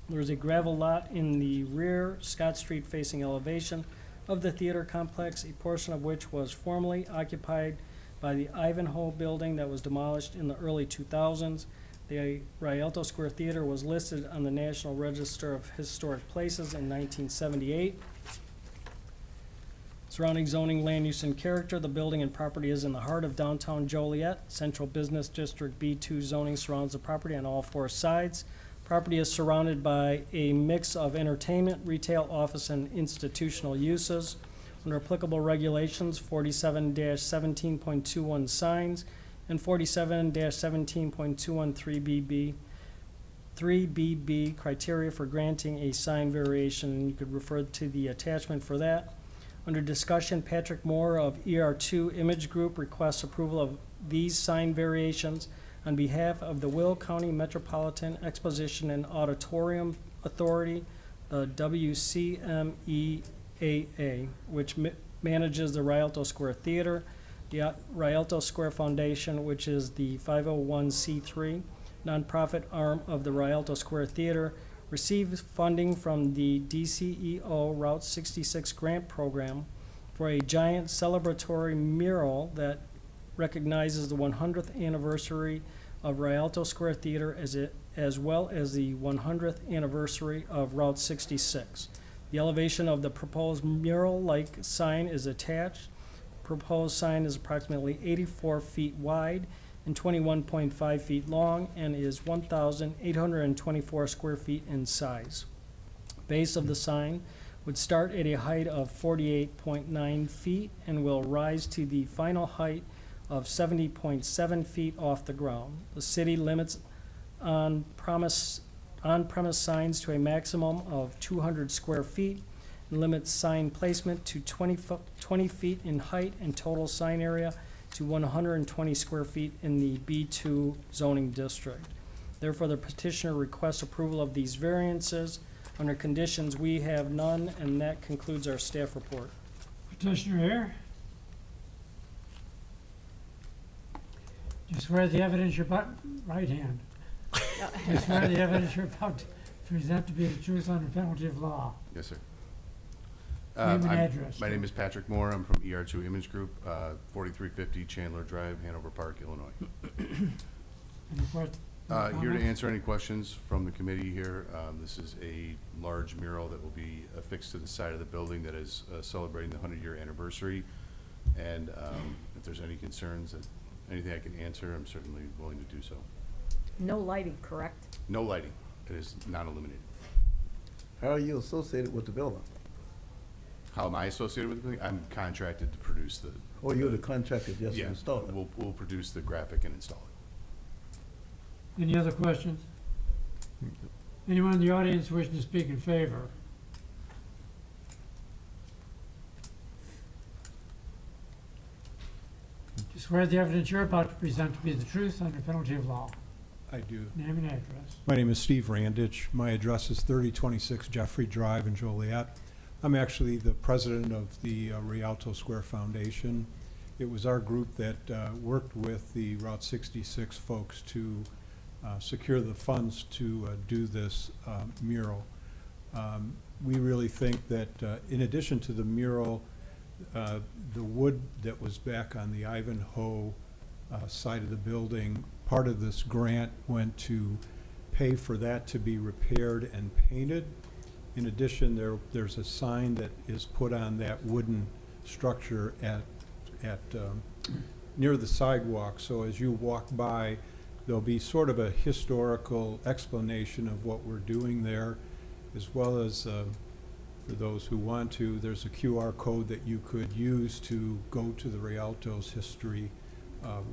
A: There is a gravel lot in the rear Scott Street facing elevation of the theater complex, a portion of which was formerly occupied by the Ivanhoe building that was demolished in the early 2000s. The Rialto Square Theater was listed on the National Register of Historic Places in 1978. Surrounding zoning, land use, and character, the building and property is in the heart of downtown Joliet. Central Business District B2 zoning surrounds the property on all 4 sides. Property is surrounded by a mix of entertainment, retail, office, and institutional uses. Under applicable regulations, 47-17.21 signs, and 47-17.213 3BB criteria for granting a sign variation, and you could refer to the attachment for that. Under discussion, Patrick Moore of ER2 Image Group requests approval of these sign variations on behalf of the Will County Metropolitan Exposition and Auditorium Authority, the WCMEAA, which manages the Rialto Square Theater. The Rialto Square Foundation, which is the 501c3 nonprofit arm of the Rialto Square Theater, received funding from the DCEO Route 66 grant program for a giant celebratory mural that recognizes the 100th anniversary of Rialto Square Theater as well as the 100th anniversary of Route 66. The elevation of the proposed mural-like sign is attached. Proposed sign is approximately 84 feet wide and 21.5 feet long and is 1,824 square feet in size. Base of the sign would start at a height of 48.9 feet and will rise to the final height of 70.7 feet off the ground. The city limits on-premise signs to a maximum of 200 square feet and limits sign placement to 20 feet in height and total sign area to 120 square feet in the B2 zoning district. Therefore, the petitioner requests approval of these variances. Under conditions, we have none, and that concludes our staff report.
C: Petitioner here. Do you swear the evidence you're about, right hand. Do you swear the evidence you're about to present to be the truth under penalty of law?
J: Yes, sir.
C: Name and address.
J: My name is Patrick Moore. I'm from ER2 Image Group, 4350 Chandler Drive, Hanover Park, Illinois. Here to answer any questions from the committee here. This is a large mural that will be affixed to the side of the building that is celebrating the 100-year anniversary. And if there's any concerns, anything I can answer, I'm certainly willing to do so.
I: No lighting, correct?
J: No lighting. It is not illuminated.
N: How are you associated with the building?
J: How am I associated with the building? I'm contracted to produce the...
N: Oh, you're the contractor just
J: yeah,
N: installed it?
J: We'll produce the graphic and install it.
C: Any other questions? Anyone in the audience wishing to speak in favor? Do you swear the evidence you're about to present to be the truth under penalty of law?
U: I do.
C: Name and address.
U: My name is Steve Randich. My address is 3026 Jeffrey Drive in Joliet. I'm actually the president of the Rialto Square Foundation. It was our group that worked with the Route 66 folks to secure the funds to do this mural. We really think that in addition to the mural, the wood that was back on the Ivanhoe side of the building, part of this grant went to pay for that to be repaired and painted. In addition, there's a sign that is put on that wooden structure at near the sidewalk. So as you walk by, there'll be sort of a historical explanation of what we're doing there, as well as for those who want to, there's a QR code that you could use to go to the Rialto's history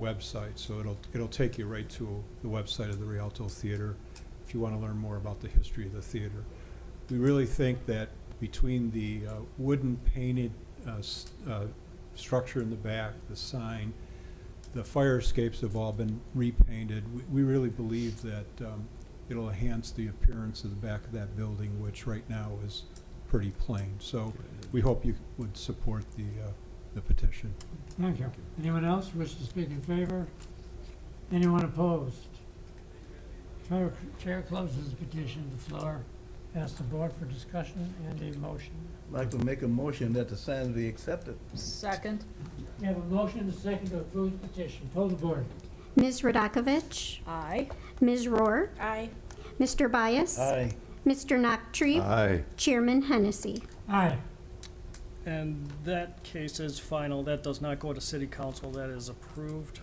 U: website. So it'll take you right to the website of the Rialto Theater if you want to learn more about the history of the theater. We really think that between the wooden painted structure in the back, the sign, the fire escapes have all been repainted. We really believe that it'll enhance the appearance of the back of that building, which right now is pretty plain. So we hope you would support the petition.
C: Thank you. Anyone else wish to speak in favor? Anyone opposed? Chair closes the petition. The floor asks the board for discussion and a motion.
N: I'd like to make a motion that the sign be accepted.
I: Second.
C: We have a motion and a second to approve the petition. Poll the board.
B: Ms. Radakovich?
I: Aye.
B: Ms. Rohr?
E: Aye.
B: Mr. Bias?
N: Aye.
B: Mr. Nachtrieb?
F: Aye.
B: Chairman Hennessy.
C: Aye.
A: And that case is final. That does not go to city council. That is approved.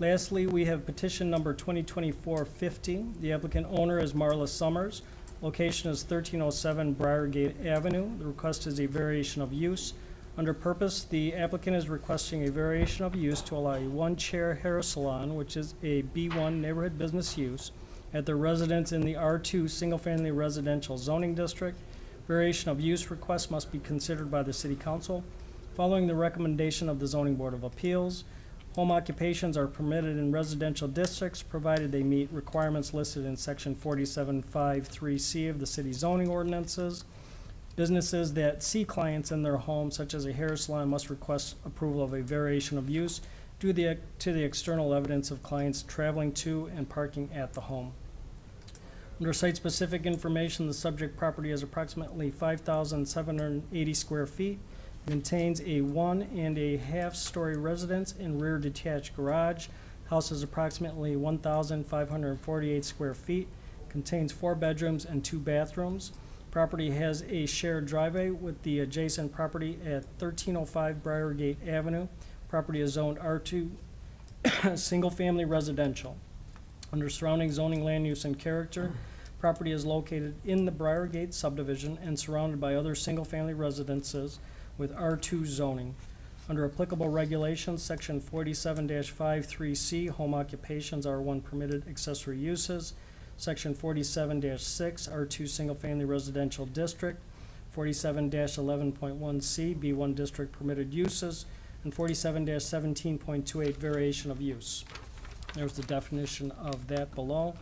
A: Lastly, we have petition number 2024-50. The applicant owner is Marla Summers. Location is 1307 Briargate Avenue. The request is a variation of use. Under purpose, the applicant is requesting a variation of use to allow a one-chair hair salon, which is a B1 neighborhood business use, at their residence in the R2 single-family residential zoning district. Variation of use request must be considered by the City Council. Following the recommendation of the Zoning Board of Appeals, home occupations are permitted in residential districts provided they meet requirements listed in Section 4753C of the city zoning ordinances. Businesses that see clients in their home, such as a hair salon, must request approval of a variation of use due to the external evidence of clients traveling to and parking at the home. Under site-specific information, the subject property is approximately 5,780 square feet, contains a 1.5-story residence and rear detached garage. House is approximately 1,548 square feet, contains 4 bedrooms and 2 bathrooms. Property has a shared driveway with the adjacent property at 1305 Briargate Avenue. Property is zoned R2, single-family residential. Under surrounding zoning, land use, and character, property is located in the Briargate subdivision and surrounded by other single-family residences with R2 zoning. Under applicable regulations, section 47-53C, home occupations are one permitted accessory uses. Section 47-6, R2 single-family residential district. 47-11.1C, B1 district permitted uses. And 47-17.28, variation of use. There's the definition of that below.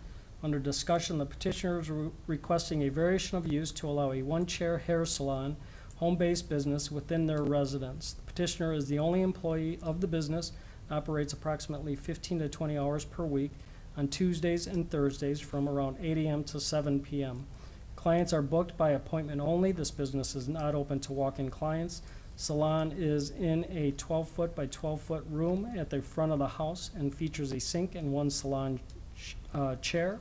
A: Under discussion, the petitioner is requesting a variation of use to allow a one-chair hair salon, home-based business within their residence. The petitioner is the only employee of the business, operates approximately 15 to 20 hours per week on Tuesdays and Thursdays from around 8 a.m. to 7 p.m. Clients are booked by appointment only. This business is not open to walk-in clients. Salon is in a 12-foot by 12-foot room at the front of the house and features a sink and 1 salon chair.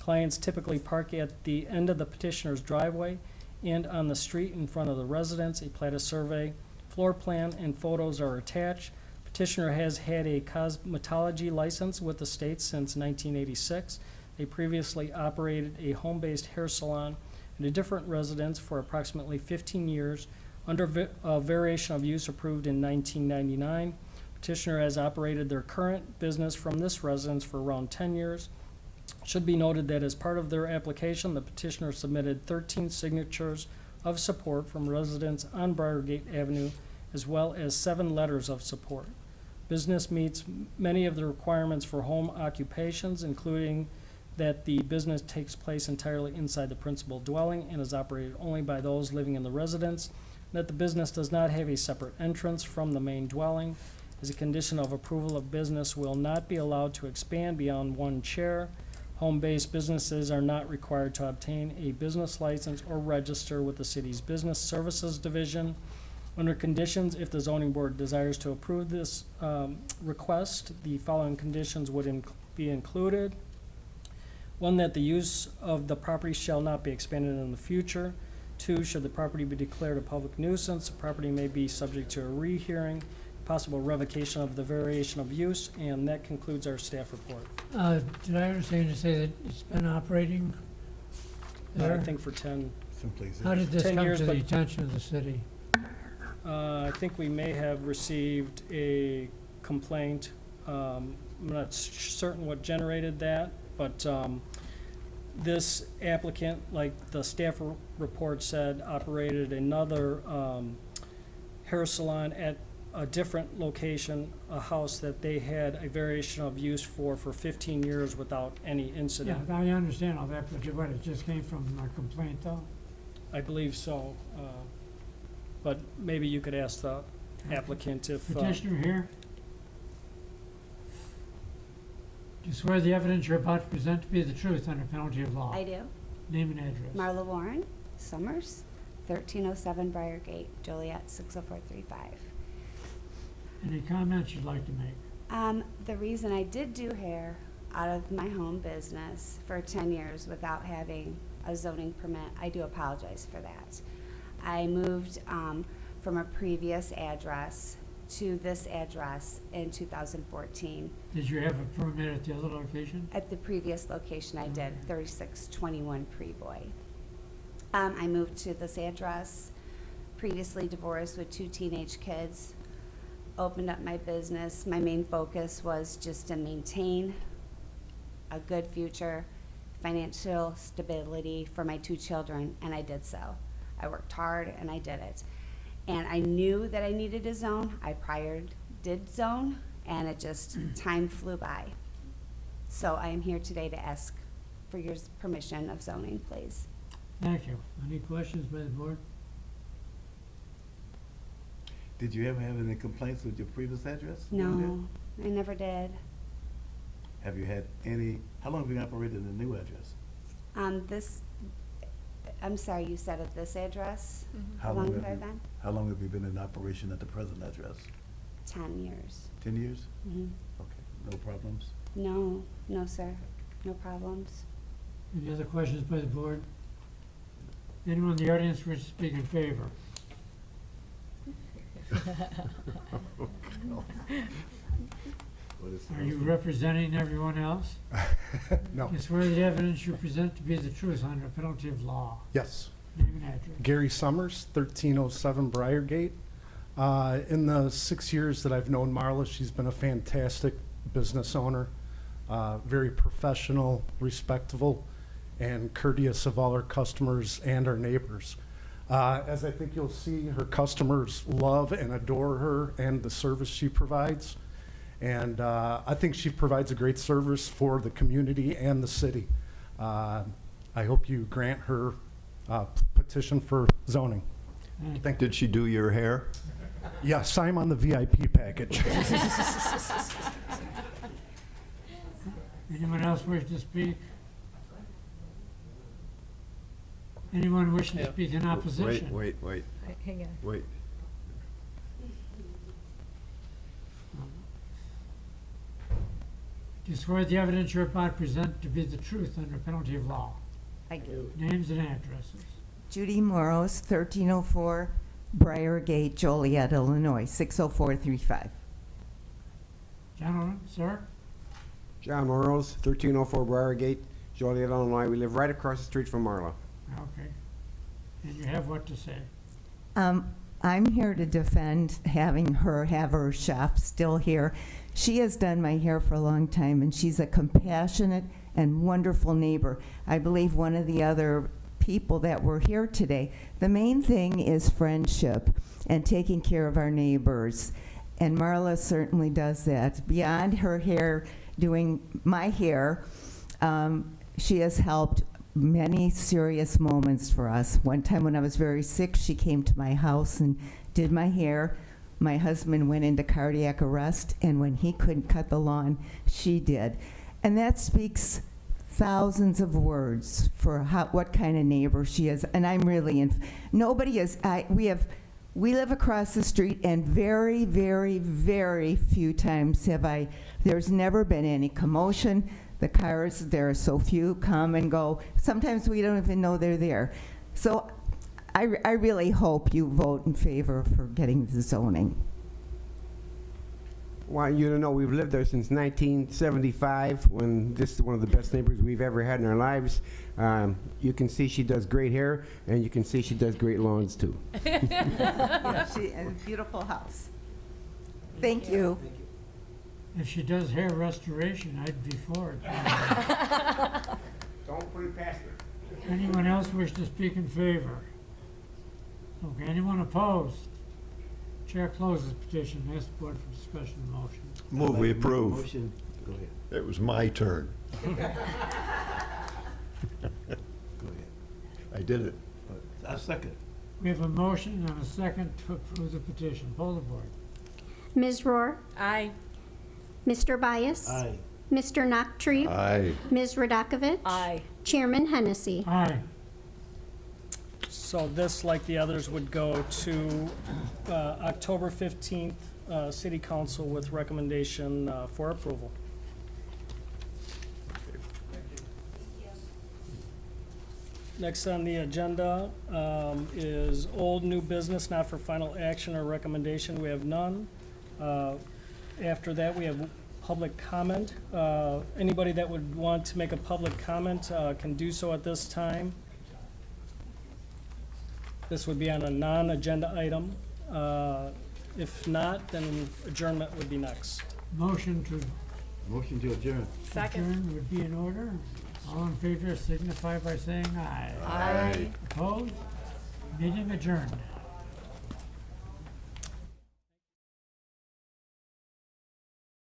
A: Clients typically park at the end of the petitioner's driveway and on the street in front of the residence. A plat of survey, floor plan, and photos are attached. Petitioner has had a cosmetology license with the state since 1986. They previously operated a home-based hair salon in a different residence for approximately 15 years under variation of use approved in 1999. Petitioner has operated their current business from this residence for around 10 years. Should be noted that as part of their application, the petitioner submitted 13 signatures of support from residents on Briargate Avenue, as well as 7 letters of support. Business meets many of the requirements for home occupations, including that the business takes place entirely inside the principal dwelling and is operated only by those living in the residence, that the business does not have a separate entrance from the main dwelling. As a condition of approval of business will not be allowed to expand beyond 1 chair. Home-based businesses are not required to obtain a business license or register with the city's Business Services Division. Under conditions, if the zoning board desires to approve this request, the following conditions would be included. 1, that the use of the property shall not be expanded in the future. 2, should the property be declared a public nuisance, the property may be subject to a rehearing, possible revocation of the variation of use, and that concludes our staff report.
C: Did I understand you say that it's been operating there?
A: I think for 10
C: How did this
A: 10
C: come
A: years,
C: to the
A: but-
C: attention of the city?
A: I think we may have received a complaint. I'm not certain what generated that, but this applicant, like the staff report said, operated another hair salon at a different location, a house that they had a variation of use for 15 years without any
C: Yeah,
A: incident.
C: I understand all that, but what, it just came from a complaint though?
A: I believe so. But maybe you could ask the applicant if.
C: Petitioner here. Do you swear the evidence you're about to present to be the truth under penalty of law?
K: I do.
C: Name and address.
K: Marla Warren, Summers, 1307 Briargate, Joliet, 60435.
C: Any comments you'd like to make?
K: The reason I did do hair out of my home business for 10 years without having a zoning permit, I do apologize for that. I moved from a previous address to this address in 2014.
C: Did you have a permit at the other location?
K: At the previous location I did, 3621 Preboy. I moved to this address, previously divorced with 2 teenage kids, opened up my business. My main focus was just to maintain a good future, financial stability for my 2 children, and I did so. I worked hard and I did it. And I knew that I needed a zone. I did zone, and it just, time flew by. So I am here today to ask for your permission of zoning, please.
C: Thank you. Any questions by the board?
N: Did you ever have any complaints with your previous address?
K: No, I never did.
N: Have you had any, how long have you operated the new address?
K: I'm sorry, you said at this address?
N: How
K: How long
N: long
K: have
N: have
K: I
N: you-
K: been?
N: How long have you been in operation at the present address?
K: 10 years.
N: 10 years?
K: Mhm.
N: Okay, no problems?
K: No, no, sir. No problems.
C: Any other questions by the board? Anyone in the audience wish to speak in favor? Are you representing everyone else?
L: No.
C: You swear the evidence you present to be the truth under penalty of law.
L: Yes.
C: Name and address.
L: Gary Summers, 1307 Briargate. In the 6 years that I've known Marla, she's been a fantastic business owner, very professional, respectful, and courteous of all her customers and our neighbors. As I think you'll see, her customers love and adore her and the service she provides. And I think she provides a great service for the community and the city. I hope you grant her petition for zoning. Thank you.
F: Did she do your hair?
L: Yes, I'm on the VIP package.
C: Anyone else wish to speak? Anyone wishing to speak in opposition?
F: Wait.
E: Hang on.
F: Wait.
C: Do you swear the evidence you're about to present to be the truth under penalty of law?
M: I do.
C: Names and addresses.
M: Judy Moros, 1304 Briargate, Joliet, Illinois, 60435.
C: Gentlemen, sir?
W: John Moros, 1304 Briargate, Joliet, Illinois. We live right across the street from Marla.
C: Okay. And you have what to say?
M: I'm here to defend having her have her shop still here. She has done my hair for a long time, and she's a compassionate and wonderful neighbor. I believe one of the other people that were here today, the main thing is friendship and taking care of our neighbors. And Marla certainly does that. Beyond her hair, doing my hair, she has helped many serious moments for us. One time when I was very sick, she came to my house and did my hair. My husband went into cardiac arrest, and when he couldn't cut the lawn, she did. And that speaks thousands of words for what kind of neighbor she is. And I'm really, nobody is, we live across the street, and very, very, very few times there's never been any commotion. The cars, there are so few, come and go. Sometimes we don't even know they're there. So I really hope you vote in favor for getting the zoning.
W: Want you to know we've lived there since 1975, when this is one of the best neighbors we've ever had in our lives. You can see she does great hair, and you can see she does great lawns too.
M: Yeah, she has a beautiful house. Thank you.
C: If she does hair restoration, I'd be for it.
W: Don't put it past her.
C: Anyone else wish to speak in favor? Okay, anyone opposed? Chair closes petition, asks the board for discussion of the motion.
F: Move we approve.
N: Motion, go ahead.
F: It was my turn.
N: Go ahead.
F: I did it.
N: I second.
C: We have a motion and a second to approve the petition. Poll the board.
B: Ms. Rohr?
E: Aye.
B: Mr. Bias?
N: Aye.
B: Mr. Nachtrieb?
F: Aye.
B: Ms. Radakovich?
E: Aye.
B: Chairman Hennessy.
C: Aye.
A: So this, like the others, would go to October 15th, City Council with recommendation for approval. Next on the agenda is old new business, not for final action or recommendation. We have none. After that, we have public comment. Anybody that would want to make a public comment can do so at this time. This would be on a non-agenda item. If not, then adjournment would be next.
C: Motion to
N: Motion to adjourn.
E: Second.
C: adjourn would be in order. All in favor signify by saying aye.
E: Aye.
C: Opposed? Meeting adjourned.